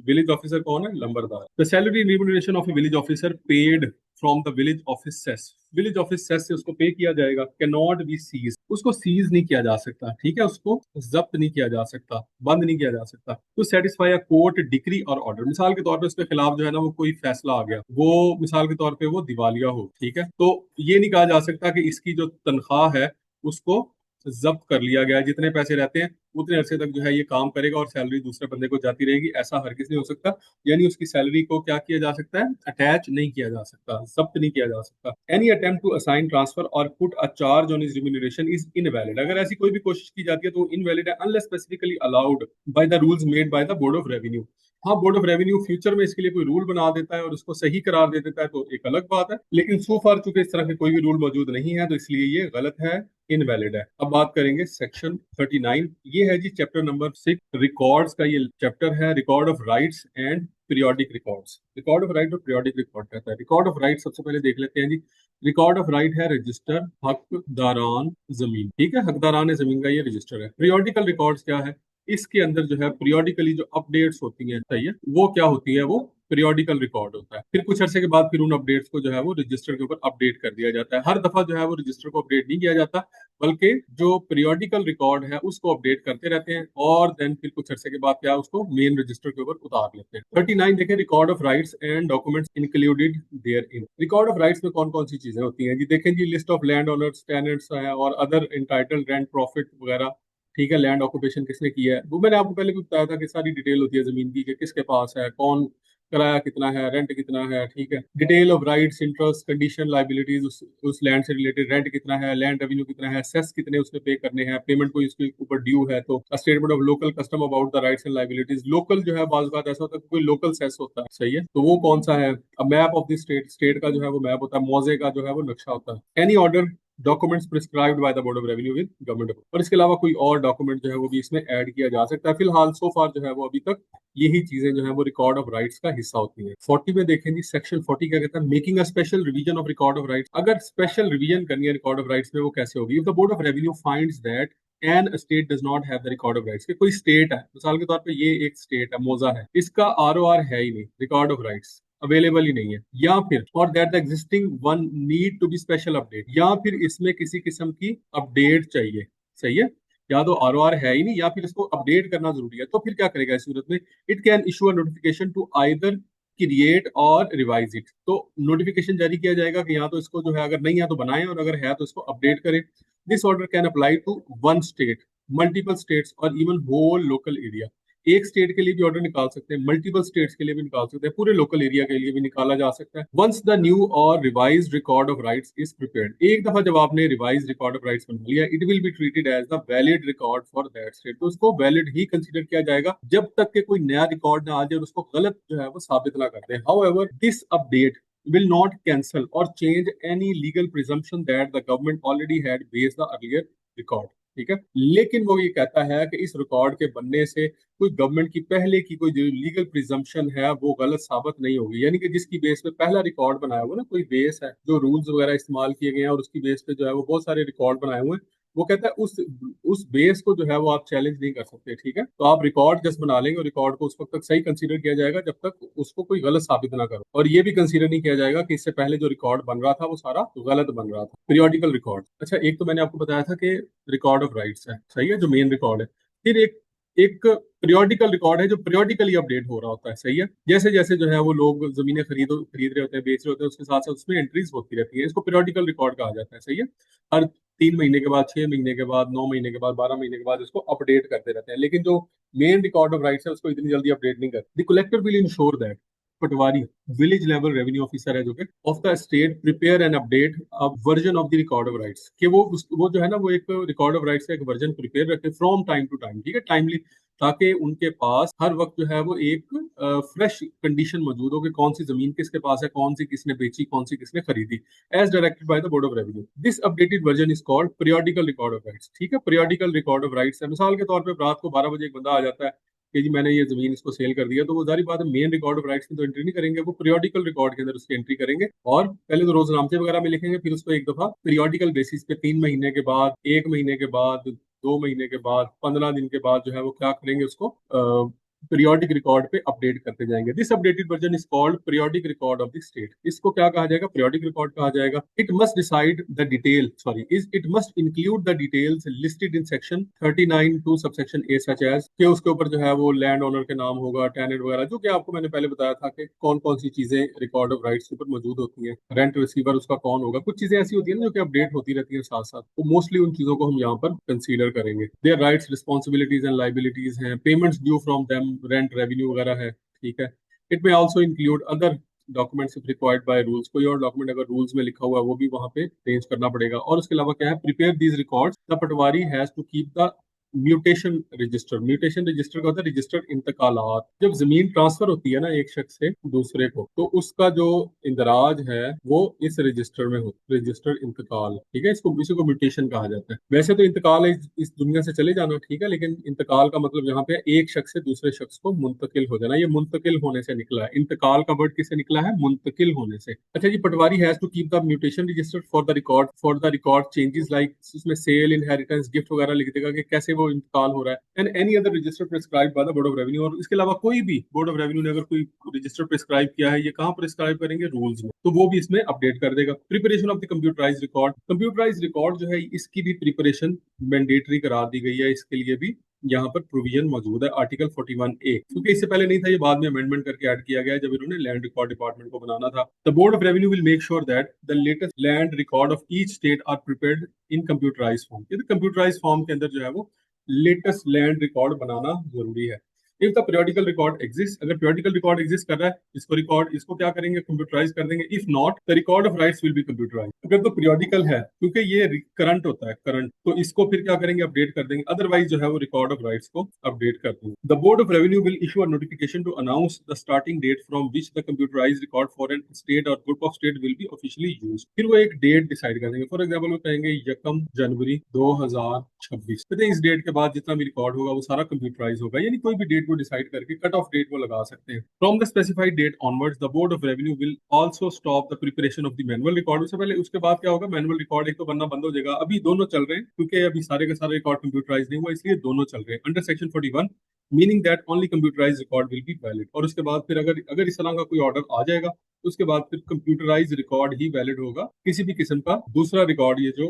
विलेज ऑफिसर कौन है, lambardar. The salary remuneration of a village officer paid from the village office cess, village office cess से उसको पे किया जाएगा। कैन नॉट बी सीज, उसको सीज नहीं किया जा सकता, ठीक है, उसको जब्त नहीं किया जा सकता, बंद नहीं किया जा सकता। तो सेटिस्फाई अ कोर्ट डिक्री और ऑर्डर, मिसाल के तौर पे उसके खिलाफ जो है ना वो कोई फैसला आ गया, वो मिसाल के तौर पे वो दिवालिया हो, ठीक है, तो ये नहीं कहा जा सकता कि इसकी जो तनख्वाह है उसको जब्त कर लिया गया है, जितने पैसे रहते हैं उतने अरसे तक जो है ये काम करेगा और सैलरी दूसरे बंदे को जाती रहेगी, ऐसा हरगिज नहीं हो सकता। यानी उसकी सैलरी को क्या किया जा सकता है, अटैच नहीं किया जा सकता, जब्त नहीं किया जा सकता। Any attempt to assign, transfer और put a charge on his remuneration is invalid, अगर ऐसी कोई भी कोशिश की जाती है तो वो इनवैलिड है unless specifically allowed by the rules made by the board of revenue. हाँ, बोर्ड ऑफ रेवेन्यू फ्यूचर में इसके लिए कोई रूल बना देता है और उसको सही करार दे देता है तो एक अलग बात है, लेकिन सो फार चूंकि इस तरह के कोई भी रूल मौजूद नहीं है तो इसलिए ये गलत है, इनवैलिड है। अब बात करेंगे सेक्शन 39, ये है जी चैप्टर नंबर 6, रिकॉर्ड्स का ये चैप्टर है, record of rights and periodic records. Record of right और पीरियोडिक रिकॉर्ड कहता है। रिकॉर्ड ऑफ राइट सबसे पहले देख लेते हैं जी। रिकॉर्ड ऑफ राइट है रजिस्टर हकदारान जमीन, ठीक है, हकदारान जमीन का ये रजिस्टर है। पीरियोडिकल रिकॉर्ड्स क्या है, इसके अंदर जो है पीरियोडिकली जो अपडेट्स होती हैं, सही है, वो क्या होती है, वो पीरियोडिकल रिकॉर्ड होता है। फिर कुछ अरसे के बाद फिर उन अपडेट्स को जो है वो रजिस्टर के ऊपर अपडेट कर दिया जाता है। हर दफा जो है वो रजिस्टर को अपडेट नहीं किया जाता, बल्कि जो पीरियोडिकल रिकॉर्ड है उसको अपडेट करते रहते हैं और देन फिर कुछ अरसे के बाद क्या उसको मेन रजिस्टर के ऊपर उतार लेते हैं। 39 देखें, record of rights and documents included therein. Record of rights में कौन कौन सी चीजें होती हैं जी, देखें जी, list of land owners, tenants है और अदर इंटाइटल्ड रेंट प्रॉफिट वगैरह, ठीक है, लैंड ऑक्यूपेशन किसने किया है, वो मैंने आपको पहले भी बताया था कि सारी डिटेल होती है जमीन की, कि किसके पास है, कौन, किराया कितना है, रेंट कितना है, ठीक है, detail of rights, interest, condition, liabilities, उस लैंड से रिलेटेड, रेंट कितना है, लैंड रेवेन्यू कितना है, सेस कितने उसने पे करने हैं, पेमेंट कोई उसके ऊपर ड्यू है तो statement of local custom about the rights and liabilities. Local जो है बाज बात ऐसा होता है कोई लोकल सेस होता है, सही है, तो वो कौन सा है, map of the state, state का जो है वो मैप होता है, मौजे का जो है वो नक्शा होता है। Any order documents prescribed bye the board of revenue with government, और इसके अलावा कोई और डॉक्यूमेंट जो है वो भी इसमें ऐड किया जा सकता है। फिलहाल सो फार जो है वो अभी तक यही चीजें जो है वो रिकॉर्ड ऑफ राइट्स का हिस्सा होती हैं। 40 में देखें जी, सेक्शन 40 क्या कहता है, making a special revision of record of rights. अगर स्पेशल रिवीजन करनी है रिकॉर्ड ऑफ राइट्स में, वो कैसे होगी, if the board of revenue finds that an state does not have the record of rights, कि कोई स्टेट है, मिसाल के तौर पे ये एक स्टेट है, मोजा है, इसका आरओआर है ही नहीं, रिकॉर्ड ऑफ राइट्स अवेलेबल ही नहीं है, या फिर और that the existing one need to be special update, या फिर इसमें किसी किस्म की अपडेट चाहिए, सही है, या तो आरओआर है ही नहीं या फिर इसको अपडेट करना जरूरी है, तो फिर क्या करेगा इस सूरत में, it can issue a notification to either create or revise it, तो नोटिफिकेशन जारी किया जाएगा कि यहाँ तो इसको जो है अगर नहीं है तो बनाए और अगर है तो इसको अपडेट करें। This order can apply to one state, multiple states or even whole local area. एक स्टेट के लिए भी ऑर्डर निकाल सकते हैं, मल्टीपल स्टेट्स के लिए भी निकाल सकते हैं, पूरे लोकल एरिया के लिए भी निकाला जा सकता है। वंस द न्यू और revise record of rights is prepared, एक दफा जब आपने रिवाइज रिकॉर्ड ऑफ राइट्स बना लिया, it will be treated as the valid record for that state, तो उसको वैलिड ही कंसीडर किया जाएगा जब तक के कोई नया रिकॉर्ड ना आ जाए और उसको गलत जो है वो साबित ना करते हैं। However this update will not cancel or change any legal presumption that the government already had based the earlier record। ठीक है, लेकिन वो ये कहता है कि इस रिकॉर्ड के बनने से कोई गवर्नमेंट की पहले की कोई जो लीगल प्रिजम्पशन है वो गलत साबित नहीं होगी। यानी कि जिसकी बेस पे पहला रिकॉर्ड बनाया हुआ ना, कोई बेस है जो रूल्स वगैरह इस्तेमाल किए गए हैं और उसकी बेस पे जो है वो बहुत सारे रिकॉर्ड बनाए हुए हैं, वो कहता है उस बेस को जो है वो आप चैलेंज नहीं कर सकते। ठीक है, तो आप रिकॉर्ड जस्ट बना लेंगे और रिकॉर्ड को उस वक्त तक सही कंसीडर किया जाएगा जब तक उसको कोई गलत साबित ना करो, और ये भी कंसीडर नहीं किया जाएगा कि इससे पहले जो रिकॉर्ड बन रहा था वो सारा गलत बन रहा था। पीरियोडिकल रिकॉर्ड, अच्छा एक तो मैंने आपको बताया था कि रिकॉर्ड ऑफ राइट्स है, सही है, जो मेन रिकॉर्ड है। फिर एक एक पीरियोडिकल रिकॉर्ड है जो पीरियोडिकली अपडेट हो रहा होता है, सही है। जैसे जैसे जो है वो लोग जमीनें खरीद रहे होते हैं, बेच रहे होते हैं, उसके साथ साथ उसमें एंट्रीज होती रहती है, इसको पीरियोडिकल रिकॉर्ड कहा जाता है, सही है। हर 3 महीने के बाद, 6 महीने के बाद, 9 महीने के बाद, 12 महीने के बाद इसको अपडेट करते रहते हैं, लेकिन जो मेन रिकॉर्ड ऑफ राइट्स है उसको इतनी जल्दी अपडेट नहीं करते। The collector will ensure that Patwari, village level revenue officer है जो कि of the state, prepare and update a version of the record of rights, कि वो जो है ना वो एक रिकॉर्ड ऑफ राइट्स का एक वर्जन प्रिपेयर रखे फ्रॉम टाइम टू टाइम, ठीक है, टाइमली, ताकि उनके पास हर वक्त जो है वो एक फ्रेश कंडीशन मौजूद हो कि कौन सी जमीन किसके पास है, कौन सी किसने बेची, कौन सी किसने खरीदी, as directed by the board of revenue. This updated version is called periodical record of rights. ठीक है, पीरियोडिकल रिकॉर्ड ऑफ राइट्स है। मिसाल के तौर पर रात को 12 बजे एक बंदा आ जाता है कि जी मैंने ये जमीन इसको सेल कर दिया, तो वो जारी बात है मेन रिकॉर्ड ऑफ राइट्स में तो एंट्री नहीं करेंगे, वो पीरियोडिकल रिकॉर्ड के अंदर उसकी एंट्री करेंगे, और पहले तो रोजनामचे वगैरह में लिखेंगे, फिर उसको एक दफा पीरियोडिकल बेसिस पे 3 महीने के बाद, 1 महीने के बाद, 2 महीने के बाद, 15 दिन के बाद जो है वो क्या करेंगे, उसको पीरियोडिक रिकॉर्ड पे अपडेट करते जाएंगे। This updated version is called periodic record of the state. इसको क्या कहा जाएगा, पीरियोडिक रिकॉर्ड कहा जाएगा। It must decide the detail, sorry, it must include the details listed in section 39 to subsection A, such as के उसके ऊपर जो है वो लैंड ओनर के नाम होगा, टेनेंट वगैरह, जो कि आपको मैंने पहले बताया था कि कौन कौन सी चीजें रिकॉर्ड ऑफ राइट्स के ऊपर मौजूद होती हैं। रेंट रिसीवर उसका कौन होगा, कुछ चीजें ऐसी होती है ना जो कि अपडेट होती रहती है साथ साथ, तो मोस्टली उन चीजों को हम यहाँ पर कंसीडर करेंगे। Their rights, responsibilities and liabilities हैं, payments due from them, rent revenue वगैरह है, ठीक है। It may also include other documents if required by rules, कोई और डॉक्यूमेंट अगर रूल्स में लिखा हुआ है वो भी वहां पे चेंज करना पड़ेगा। और उसके अलावा क्या है, prepare these records, the patwari has to keep the mutation register. Mutation register का होता है रजिस्टर्ड इंतकालात। जब जमीन ट्रांसफर होती है ना एक शख्स से दूसरे को, तो उसका जो इंदराज है वो इस रजिस्टर में होता है, रजिस्टर्ड इंतकाल, ठीक है, इसको इसी को म्यूटेशन कहा जाता है। वैसे तो इंतकाल है इस दुनिया से चले जाना, ठीक है, लेकिन इंतकाल का मतलब यहाँ पे एक शख्स से दूसरे शख्स को मुंतकिल हो जाना, ये मुंतकिल होने से निकला है। इंतकाल का वर्ड किससे निकला है, मुंतकिल होने से। अच्छा जी, patwari has to keep the mutation register for the record changes, like उसमें सेल, इनहेरिटेंस, गिफ्ट वगैरह लिख देगा कि कैसे वो इंतकाल हो रहा है, and any other register prescribe bye the board of revenue. और इसके अलावा कोई भी बोर्ड ऑफ रेवेन्यू ने अगर कोई रजिस्टर प्रिस्क्राइब किया है, ये कहाँ प्रिस्क्राइब करेंगे, रूल्स में, तो वो भी इसमें अपडेट कर देगा। Preparation of the computerise record, computerise record जो है इसकी भी प्रिपरेशन मैंडेटरी करार दी गई है, इसके लिए भी यहाँ पर प्रोविजन मौजूद है आर्टिकल 41A, क्योंकि इससे पहले नहीं था, ये बाद में अमेंडमेंट करके ऐड किया गया है जब इन्होंने लैंड रिकॉर्ड डिपार्टमेंट को बनाना था। The board of revenue will make sure that the latest land record of each state are prepared in computerise form. ये कंप्यूटराइज फॉर्म के अंदर जो है वो लेटेस्ट लैंड रिकॉर्ड बनाना जरूरी है। If the periodical record exist, अगर पीरियोडिकल रिकॉर्ड एग्जिस्ट कर रहा है, इसको क्या करेंगे, कंप्यूटराइज कर देंगे। If not, the record of rights will be computerise. अगर तो पीरियोडिकल है, क्योंकि ये करंट होता है, करंट, तो इसको फिर क्या करेंगे, अपडेट कर देंगे। अदरवाइज जो है वो रिकॉर्ड ऑफ राइट्स को अपडेट कर देंगे। The board of revenue will issue a notification to announce the starting date from which the computerise record for an state और group of state will be officially used. फिर वो एक date decide कर देंगे, for example वो कहेंगे 1 जनवरी 2026, कहते हैं इस डेट के बाद जितना भी रिकॉर्ड होगा वो सारा कंप्यूटराइज होगा, यानी कोई भी डेट को डिसाइड करके कट ऑफ डेट वो लगा सकते हैं। From the specified date onwards the board of revenue will also stop the preparation of the manual record. उससे पहले, उसके बाद क्या होगा, मैनुअल रिकॉर्ड एक तो बनना बंद हो जाएगा। अभी दोनों चल रहे हैं, क्योंकि अभी सारे के सारे रिकॉर्ड कंप्यूटराइज नहीं हुआ, इसलिए दोनों चल रहे हैं under section 41, meaning that only computerise record will be valid. और उसके बाद फिर अगर इस तरह का कोई ऑर्डर आ जाएगा तो उसके बाद फिर कंप्यूटराइज रिकॉर्ड ही वैलिड होगा, किसी भी किस्म का दूसरा रिकॉर्ड, ये जो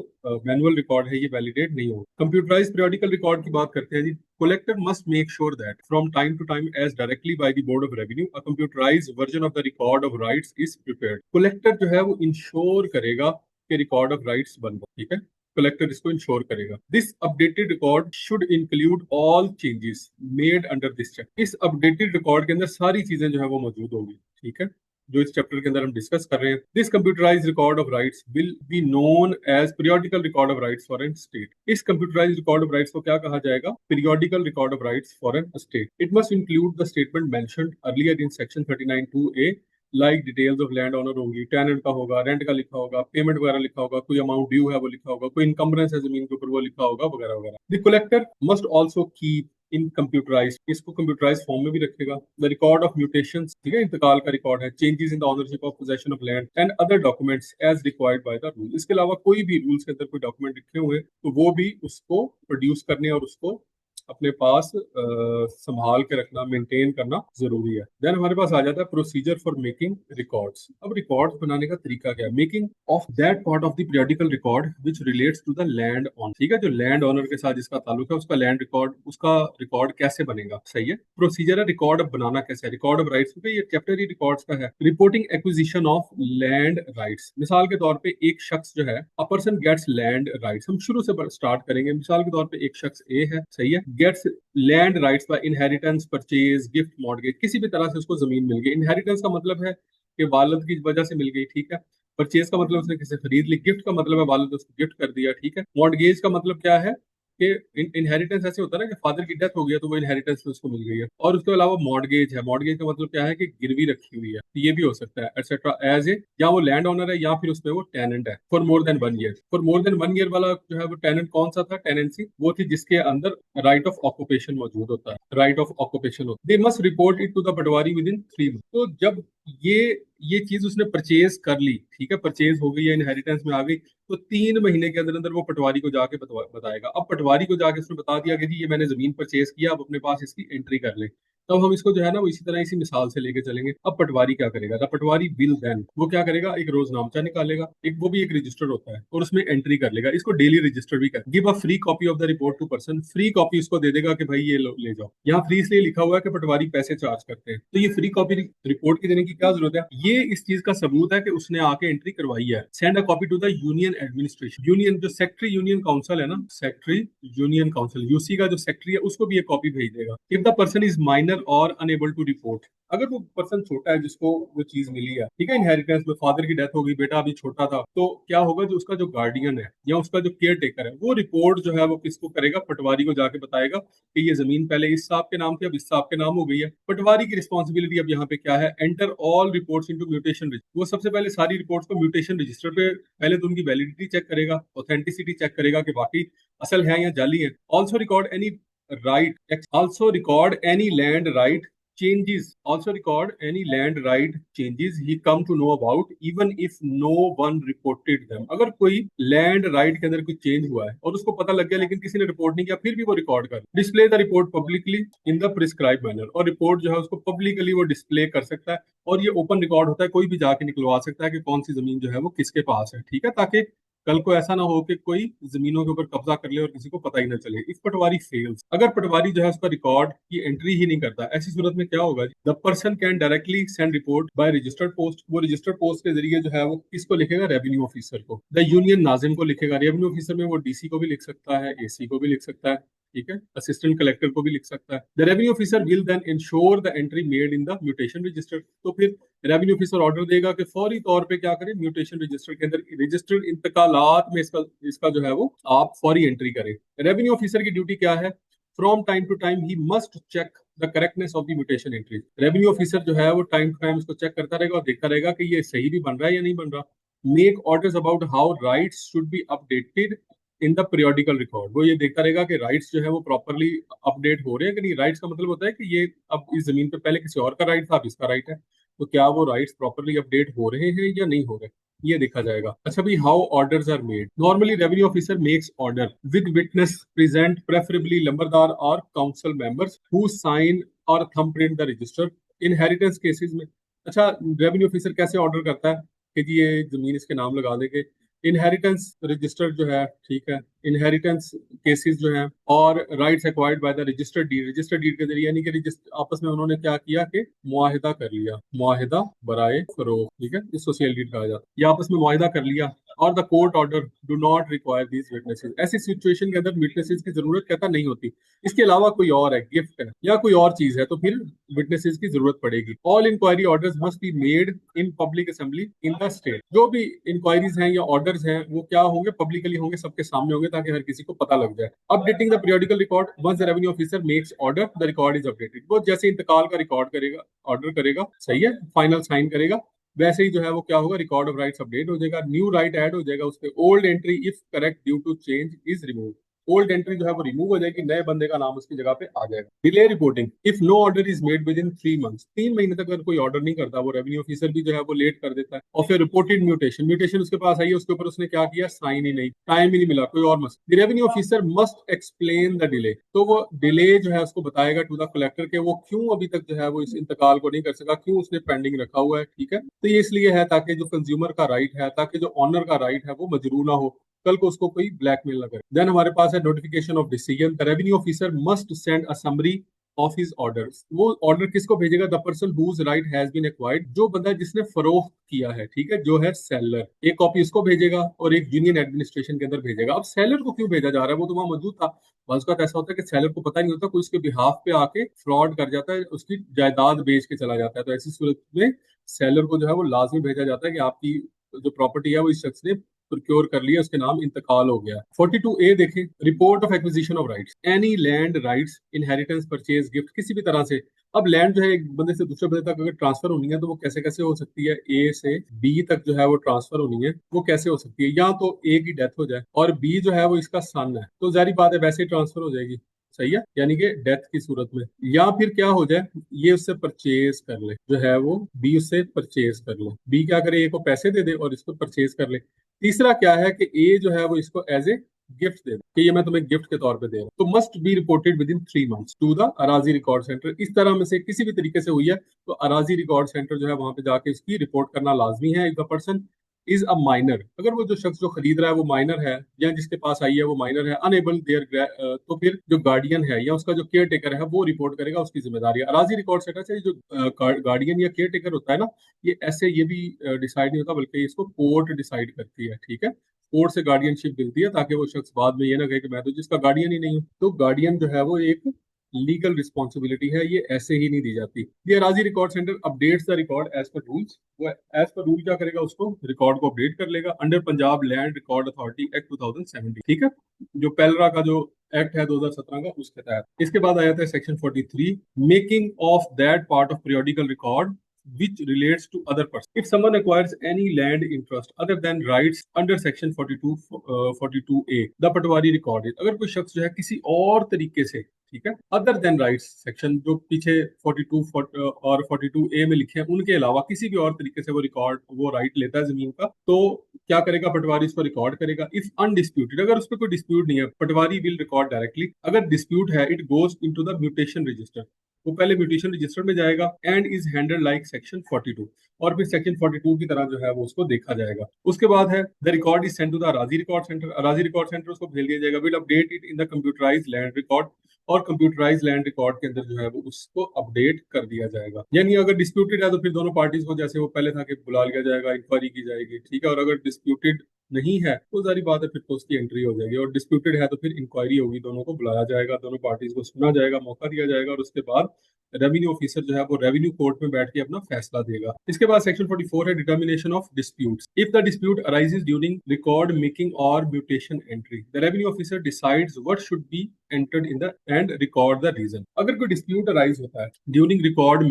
मैनुअल रिकॉर्ड है, ये वैलिडेट नहीं होगा। कंप्यूटराइज पीरियोडिकल रिकॉर्ड की बात करते हैं जी। Collector must make sure that from time to time, as directly by the Board of Revenue, a computerized version of the record of rights is prepared. Collector जो है वो ensure करेगा कि record of rights बन रहा है, ठीक है, कलेक्टर इसको इंश्योर करेगा। This updated record should include all changes made under this chapter. इस अपडेटेड रिकॉर्ड के अंदर सारी चीजें जो है वो मौजूद होगी, ठीक है, जो इस चैप्टर के अंदर हम डिस्कस कर रहे हैं। This computerise record of rights will be known as periodical record of rights for an state. इस कंप्यूटराइज रिकॉर्ड ऑफ राइट्स को क्या कहा जाएगा, periodical record of rights for an state. It must include the statement mentioned earlier in section 39(2)(a) like details of land owner होंगी, tenant का होगा, rent का लिखा होगा, पेमेंट वगैरह लिखा होगा, कोई अमाउंट ड्यू है वो लिखा होगा, कोई इनकम्बरेंस है जमीन के ऊपर वो लिखा होगा, वगैरह वगैरह। The collector must also keep in computerise, इसको कंप्यूटराइज फॉर्म में भी रखेगा। द रिकॉर्ड ऑफ म्यूटेशन, ठीक है, इंतकाल का रिकॉर्ड है, changes in the ownership of possession of land and other documents as required by the rule. इसके अलावा कोई भी रूल्स के अंदर कोई डॉक्यूमेंट लिखे हुए तो वो भी उसको प्रोड्यूस करने और उसको अपने पास संभाल के रखना, मेंटेन करना जरूरी है। देन हमारे पास आ जाता है प्रोसीजर फॉर मेकिंग रिकॉर्ड्स। अब रिकॉर्ड्स बनाने का तरीका क्या है? Making of that part of the periodical record which relates to the land on, ठीक है, जो लैंड ओनर के साथ जिसका ताल्लुक है उसका लैंड रिकॉर्ड, उसका रिकॉर्ड कैसे बनेगा, सही है। प्रोसीजर है रिकॉर्ड बनाना कैसे है, रिकॉर्ड ऑफ राइट्स, क्योंकि ये चैप्टर ही रिकॉर्ड्स का है। Reporting acquisition of land rights, मिसाल के तौर पे एक शख्स जो है, a person gets land rights, हम शुरू से स्टार्ट करेंगे। मिसाल के तौर पे एक शख्स ए है, सही है, gets land rights by inheritance, purchase, gift, mortgage, किसी भी तरह से उसको जमीन मिल गई। इनहेरिटेंस का मतलब है कि वालिद की वजह से मिल गई, ठीक है। परचेज का मतलब उसने किसी से खरीद ली। गिफ्ट का मतलब है वालिद ने उसको गिफ्ट कर दिया, ठीक है। मॉर्गेज का मतलब क्या है कि इनहेरिटेंस ऐसे होता है ना कि फादर की डेथ हो गई है तो वो इनहेरिटेंस में उसको मिल गई है। और उसके अलावा मॉर्गेज है, मॉर्गेज का मतलब क्या है कि गिरवी रखी हुई है, तो ये भी हो सकता है एटसेट्रा। एज ए, या वो लैंड ओनर है या फिर उसमें वो टेनेंट है for more than 1 year. For more than 1 year वाला जो है वो टेनेंट कौन सा था? टेनेंसी वो थी जिसके अंदर राइट ऑफ ऑक्यूपेशन मौजूद होता है, राइट ऑफ ऑक्यूपेशन होता है। They must report it to the patwari within 3 month. तो जब ये ये चीज उसने परचेज कर ली, ठीक है, परचेज हो गई है, इनहेरिटेंस में आ गई, तो 3 महीने के अंदर अंदर वो पटवारी को जाके बताएगा। अब पटवारी को जाके उसने बता दिया कि जी ये मैंने जमीन परचेज किया, अब अपने पास इसकी एंट्री कर ले। तब हम इसको जो है ना वो इसी तरह इसी मिसाल से लेके चलेंगे। अब पटवारी क्या करेगा? द पटवारी विल देन, वो क्या करेगा? एक रोजनामचा निकालेगा, एक वो भी एक रजिस्टर होता है, और उसमें एंट्री कर लेगा। इसको डेली रजिस्टर भी कर। Give a free copy of the report to person, free copy उसको दे देगा कि भाई ये ले जाओ। यहाँ फ्री इसलिए लिखा हुआ है कि पटवारी पैसे चार्ज करते हैं, तो ये फ्री कॉपी रिपोर्ट की देने की क्या जरूरत है? ये इस चीज का सबूत है कि उसने आके एंट्री करवाई है। Send a copy to the union administration, union जो सेक्रेटरी यूनियन काउंसिल है ना, सेक्रेटरी यूनियन काउंसिल, यूसी का जो सेक्रेटरी है उसको भी एक कॉपी भेज देगा। If the person is minor और अनेबल टू रिपोर्ट, अगर वो पर्सन छोटा है जिसको वो चीज मिली है, ठीक है, इनहेरिटेंस में फादर की डेथ हो गई, बेटा अभी छोटा था, तो क्या होगा? जो उसका जो गार्डियन है या उसका जो केयर टेकर है वो रिपोर्ट जो है वो किसको करेगा? पटवारी को जाके बताएगा कि ये जमीन पहले इस साहब के नाम थी, अब इस साहब के नाम हो गई है। पटवारी की रिस्पॉन्सिबिलिटी अब यहाँ पे क्या है? Enter all reports into mutation register. वो सबसे पहले सारी रिपोर्ट्स को म्यूटेशन रजिस्टर पे पहले तो उनकी वैलिडिटी चेक करेगा, ऑथेंटिसिटी चेक करेगा कि वाकई असल है या जाली है। Also record any right also record any land right changes, also record any land right changes he come to know about even if no one reported them। अगर कोई लैंड राइट के अंदर कोई चेंज हुआ है और उसको पता लग गया लेकिन किसी ने रिपोर्ट नहीं किया, फिर भी वो रिकॉर्ड कर। Display the report publicly in the prescribe manner, और रिपोर्ट जो है उसको पब्लिकली वो डिस्प्ले कर सकता है, और ये ओपन रिकॉर्ड होता है, कोई भी जाके निकलवा सकता है कि कौन सी जमीन जो है वो किसके पास है, ठीक है, ताकि कल को ऐसा ना हो कि कोई जमीनों के ऊपर कब्जा कर ले और किसी को पता ही ना चले। इफ पटवारी फेल्स, अगर पटवारी जो है उसका रिकॉर्ड की एंट्री ही नहीं करता, ऐसी सूरत में क्या होगा? The person can directly send report by registered post, वो रजिस्टर्ड पोस्ट के जरिए जो है वो किसको लिखेगा? रेवेन्यू ऑफिसर को। द यूनियन नाजिम को लिखेगा। रेवेन्यू ऑफिसर में वो डीसी को भी लिख सकता है, एसी को भी लिख सकता है, ठीक है, असिस्टेंट कलेक्टर को भी लिख सकता है। The revenue officer will then ensure the entry made in the mutation register, तो फिर रेवेन्यू ऑफिसर ऑर्डर देगा कि फौरी तौर पे क्या करें? म्यूटेशन रजिस्टर के अंदर रजिस्टर्ड इंतकालात में इसका इसका जो है वो आप फौरी एंट्री करें। रेवेन्यू ऑफिसर की ड्यूटी क्या है? From time to time he must check the correctness of the mutation entry. Revenue officer जो है वो टाइम टू टाइम उसको चेक करता रहेगा और देखता रहेगा कि ये सही भी बन रहा है या नहीं बन रहा। Make orders about how rights should be updated in the periodical record, वो ये देखता रहेगा कि राइट्स जो है वो प्रॉपरली अपडेट हो रहे हैं कि नहीं। राइट्स का मतलब होता है कि ये अब इस जमीन पे पहले किसी और का राइट था, अब इसका राइट है, तो क्या वो राइट्स प्रॉपरली अपडेट हो रहे हैं या नहीं हो रहे, ये देखा जाएगा। अच्छा भाई, how orders are made? Normally revenue officer makes order with witness present, preferably lambardar और काउंसिल मेंबर्स हु साइन और thumb print the register. Inheritance cases में, अच्छा, रेवेन्यू ऑफिसर कैसे ऑर्डर करता है कि जी ये जमीन इसके नाम लगा देंगे? इनहेरिटेंस रजिस्टर जो है, ठीक है, इनहेरिटेंस केसेस जो हैं और rights acquired by the registered deed, registered deed के जरिए, यानी कि आपस में उन्होंने क्या किया कि मुआहिदा कर लिया, मुआहिदा बराए फरोख्त, ठीक है, इस सोशल डीड कहा जाता है। ये आपस में मुआहिदा कर लिया, और the court order do not require these witnesses. ऐसी सिचुएशन के अंदर विटनेसेस की जरूरत कहता नहीं होती, इसके अलावा कोई और है, गिफ्ट है या कोई और चीज है, तो फिर विटनेसेस की जरूरत पड़ेगी। All inquiry orders must be made in public assembly in the state. जो भी इंक्वायरीज हैं या ऑर्डर्स हैं वो क्या होंगे, पब्लिकली होंगे, सबके सामने होंगे, ताकि हर किसी को पता लग जाए। Updating the periodical record, once the revenue officer makes order the record is updated. वो जैसे इंतकाल का रिकॉर्ड करेगा, ऑर्डर करेगा, सही है, फाइनल साइन करेगा, वैसे ही जो है वो क्या होगा, रिकॉर्ड ऑफ राइट्स अपडेट हो जाएगा, न्यू राइट ऐड हो जाएगा उसपे। Old entry if correct due to change is remove. Old entry जो है वो रिमूव हो जाएगी, नए बंदे का नाम उसकी जगह पे आ जाएगा। Delay reporting, if no order is made within 3 months, 3 महीने तक अगर कोई ऑर्डर नहीं करता, वो रेवेन्यू ऑफिसर भी जो है वो लेट कर देता है। और फिर रिपोर्टेड म्यूटेशन, म्यूटेशन उसके पास आई है, उसके ऊपर उसने क्या किया, साइन ही नहीं, टाइम ही नहीं मिला, कोई और मस्त। The revenue officer must explain the delay, तो वो डिले जो है उसको बताएगा टू द कलेक्टर के वो क्यों अभी तक जो है वो इस इंतकाल को नहीं कर सका, क्यों उसने पेंडिंग रखा हुआ है। ठीक है, तो ये इसलिए है ताकि जो कंज्यूमर का राइट है, ताकि जो ऑनर का राइट है वो मजरू ना हो, कल को उसको कोई ब्लैकमेल ना करे। देन हमारे पास है notification of decision. The revenue officer must send a summary of his orders. वो ऑर्डर किसको भेजेगा, the person whose right has been acquired, जो बंदा जिसने फरोख्त किया है, ठीक है, जो है सेलर। एक कॉपी इसको भेजेगा और एक यूनियन एडमिनिस्ट्रेशन के अंदर भेजेगा। अब सेलर को क्यों भेजा जा रहा है, वो तो वहां मौजूद था। बस का ऐसा होता है कि सेलर को पता नहीं होता, कोई उसके बिहाफ पे आके फ्रॉड कर जाता है, उसकी जायदाद बेच के चला जाता है। तो ऐसी सूरत में सेलर को जो है वो लाजमी भेजा जाता है कि आपकी जो प्रॉपर्टी है वो इस शख्स ने प्रोक्योर कर लिया, उसके नाम इंतकाल हो गया। 42A देखें, report of acquisition of rights, any land rights, inheritance, purchase, gift, किसी भी तरह से। अब लैंड जो है एक बंदे से दूसरे बंदे तक अगर ट्रांसफर होनी है तो वो कैसे कैसे हो सकती है, ए से बी तक जो है वो ट्रांसफर होनी है, वो कैसे हो सकती है, या तो ए की डेथ हो जाए और बी जो है वो इसका सन है, तो जारी बात है वैसे ही ट्रांसफर हो जाएगी, सही है, यानी कि डेथ की सूरत में। या फिर क्या हो जाए, ये उससे परचेज कर ले, जो है वो बी उससे परचेज कर ले, बी क्या करे, ए को पैसे दे दे और इसको परचेज कर ले। तीसरा क्या है कि ए जो है वो इसको एज ए गिफ्ट दे दे कि ये मैं तुम्हें गिफ्ट के तौर पे दे रहा हूँ। तो must be reported within 3 months to the Arazi record centre. इस तरह में से किसी भी तरीके से हुई है तो अराजी रिकॉर्ड सेंटर जो है वहां पे जाके इसकी रिपोर्ट करना लाजमी है। If the person is a minor, अगर वो जो शख्स जो खरीद रहा है वो माइनर है या जिसके पास आई है वो माइनर है, अनेबल देयर, तो फिर जो गार्डियन है या उसका जो केयर टेकर है वो रिपोर्ट करेगा, उसकी जिम्मेदारी है। अराजी रिकॉर्ड सेंटर से जो गार्डियन या केयर टेकर होता है ना, ये ऐसे ये भी डिसाइड नहीं होता, बल्कि इसको कोर्ट डिसाइड करती है। ठीक है, कोर्ट से गार्डियनशिप मिलती है ताकि वो शख्स बाद में ये ना कहे कि मैं तो जिसका गार्डियन ही नहीं हूँ। तो गार्डियन जो है वो एक लीगल रिस्पॉन्सिबिलिटी है, ये ऐसे ही नहीं दी जाती। ये राजी record centre updates the record as per rules, वो एज पर रूल क्या करेगा, उसको रिकॉर्ड को अपडेट कर लेगा under Punjab land record authority act 2017। ठीक है, जो पेलरा का जो एक्ट है 2017 का, उसके तहत। इसके बाद आ जाता है section 43, making of that part of periodical record which relates to other person. If someone acquires any land interest other than rights under section 42 42A, the Patwari record. अगर कोई शख्स जो है किसी और तरीके से, ठीक है, अदर देन राइट्स सेक्शन जो पीछे 42 और 42A में लिखे हैं उनके अलावा किसी भी और तरीके से वो रिकॉर्ड, वो राइट लेता है जमीन का, तो क्या करेगा, पटवारी उसको रिकॉर्ड करेगा। इफ अनडिस्प्यूटेड, अगर उस पर कोई डिस्प्यूट नहीं है, पटवारी विल रिकॉर्ड डायरेक्टली। अगर डिस्प्यूट है, it goes into the mutation register, वो पहले म्यूटेशन रजिस्टर में जाएगा and is handled like section 42, और फिर सेक्शन 42 की तरह जो है वो उसको देखा जाएगा। उसके बाद है the record is sent to the Arazi record centre, Arazi record centre उसको भेज दिया जाएगा, will update it in the computerise land record, और कंप्यूटराइज लैंड रिकॉर्ड के अंदर जो है वो उसको अपडेट कर दिया जाएगा। यानी अगर डिस्प्यूटेड है तो फिर दोनों पार्टीज को जैसे वो पहले था कि बुला लिया जाएगा, इंक्वायरी की जाएगी, ठीक है, और अगर डिस्प्यूटेड नहीं है तो सारी बात है फिर तो उसकी एंट्री हो जाएगी, और डिस्प्यूटेड है तो फिर इंक्वायरी होगी, दोनों को बुलाया जाएगा, दोनों पार्टीज को सुना जाएगा, मौका दिया जाएगा, और उसके बाद रेवेन्यू ऑफिसर जो है वो रेवेन्यू कोर्ट में बैठ के अपना फैसला देगा। इसके बाद सेक्शन 44 है determination of disputes. If the dispute arises during record making और mutation entry, the revenue officer decides what should be entered in the end record the reason. अगर कोई डिस्प्यूट अराइज होता है ड्यूरिंग रिकॉर्ड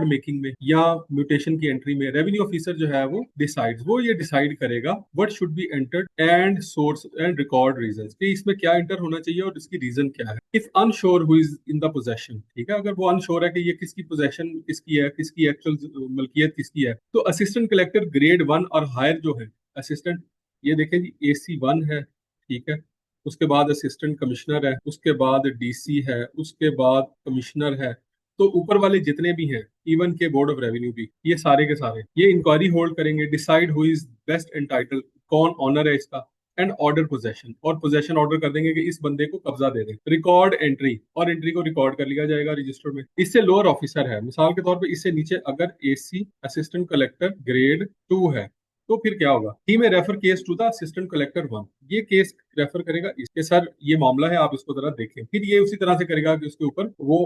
मेकिंग में या mutation की entry में, revenue officer जो है वो डिसाइड्स, वो ये डिसाइड करेगा what should be entered and source and record reasons, कि इसमें क्या एंटर होना चाहिए और इसकी रीजन क्या है। If unsure who is in the possession, ठीक है, अगर वो अनश्योर है कि ये किसकी पोजेशन किसकी है, किसकी एक्चुअल मलकियत किसकी है, तो असिस्टेंट कलेक्टर ग्रेड 1 और हायर जो है असिस्टेंट, ये देखें जी AC1 है, ठीक है, उसके बाद असिस्टेंट कमिश्नर है, उसके बाद DC है, उसके बाद कमिश्नर है, तो ऊपर वाले जितने भी हैं, इवन के बोर्ड ऑफ रेवेन्यू भी, ये सारे के सारे ये इंक्वायरी होल्ड करेंगे, decide who is best entitle, कौन ऑनर है इसका, एंड ऑर्डर पोजेशन, और पोजेशन ऑर्डर कर देंगे कि इस बंदे को कब्जा दे दें। रिकॉर्ड एंट्री, और एंट्री को रिकॉर्ड कर लिया जाएगा रजिस्टर में। इससे लोअर ऑफिसर है, मिसाल के तौर पे इससे नीचे अगर AC असिस्टेंट कलेक्टर ग्रेड 2 है तो फिर क्या होगा, he may refer case to the assistant collector 1, ये केस रेफर करेगा इसके, सर ये मामला है, आप इसको जरा देखें। फिर ये उसी तरह से करेगा कि उसके ऊपर वो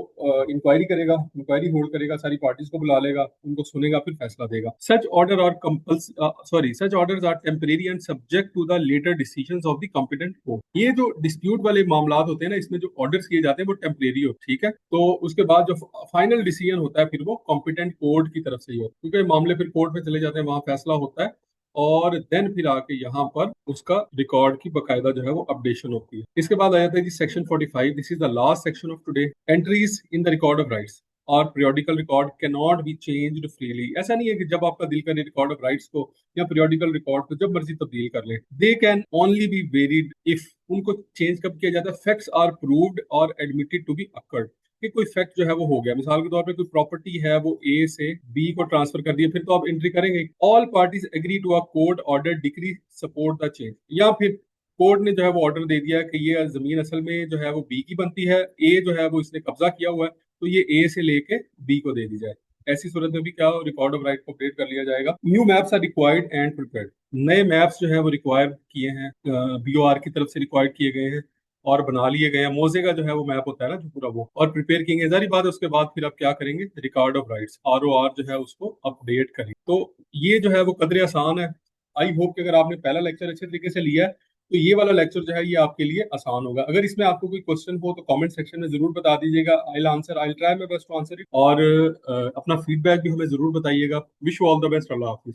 इंक्वायरी करेगा, इंक्वायरी होल्ड करेगा, सारी पार्टीज को बुला लेगा, उनको सुनेगा, फिर फैसला देगा। Such order or compels sorry such orders are temporary and subject to the latter decisions of the competent court. ये जो डिस्प्यूट वाले मामला होते हैं ना, इसमें जो ऑर्डर्स किए जाते हैं वो टेम्परेरी होते हैं, ठीक है। तो उसके बाद जो फाइनल डिसीजन होता है फिर वो कॉम्पिटेंट कोर्ट की तरफ से ही होता है, क्योंकि मामले फिर कोर्ट में चले जाते हैं, वहां फैसला होता है, और देन फिर आके यहाँ पर उसका रिकॉर्ड की बकायदा जो है वो अपडेशन होती है। इसके बाद आ जाता है जी section 45। This is the last section of today. Entries in the record of rights और periodical record can not be changed freely. ऐसा नहीं है कि जब आपका दिल करे रिकॉर्ड ऑफ राइट्स को या पीरियोडिकल रिकॉर्ड को जब मर्जी तब्दील कर ले। They can only be varied if, उनको चेंज कब किया जाता है, फैक्ट्स आर प्रूव्ड और एडमिटेड टू बी अकर्ड, कि कोई फैक्ट जो है वो हो गया। मिसाल के तौर पे कोई प्रॉपर्टी है वो ए से बी को ट्रांसफर कर दिया, फिर तो आप एंट्री करेंगे all parties agree to a court order decree support the change, या फिर कोर्ट ने जो है वो ऑर्डर दे दिया कि ये जमीन असल में जो है वो बी की बनती है, ए जो है वो इसने कब्जा किया हुआ है, तो ये ए से लेके बी को दे दी जाए। ऐसी सूरत में भी क्या रिकॉर्ड ऑफ राइट को अपडेट कर लिया जाएगा। New maps are required and prepared, नए मैप्स जो है वो रिक्वायर किए हैं, बीओआर की तरफ से रिक्वायर्ड किए गए हैं और बना लिए गए हैं। मोजे का जो है वो मैप होता है ना जो पूरा, वो और प्रिपेयर किएंगे, जारी बात है। उसके बाद फिर आप क्या करेंगे, रिकॉर्ड ऑफ राइट्स ROR जो है उसको अपडेट करेंगे। तो ये जो है वो कदरे आसान है। आई होप कि अगर आपने पहला लेक्चर अच्छे तरीके से लिया है तो ये वाला लेक्चर जो है ये आपके लिए आसान होगा। अगर इसमें आपको कोई क्वेश्चन हो तो कमेंट सेक्शन में जरूर बता दीजिएगा। I try my best to answer it, और अपना फीडबैक भी हमें जरूर बताइएगा। Wish you all the best. अल्लाह हाफिज।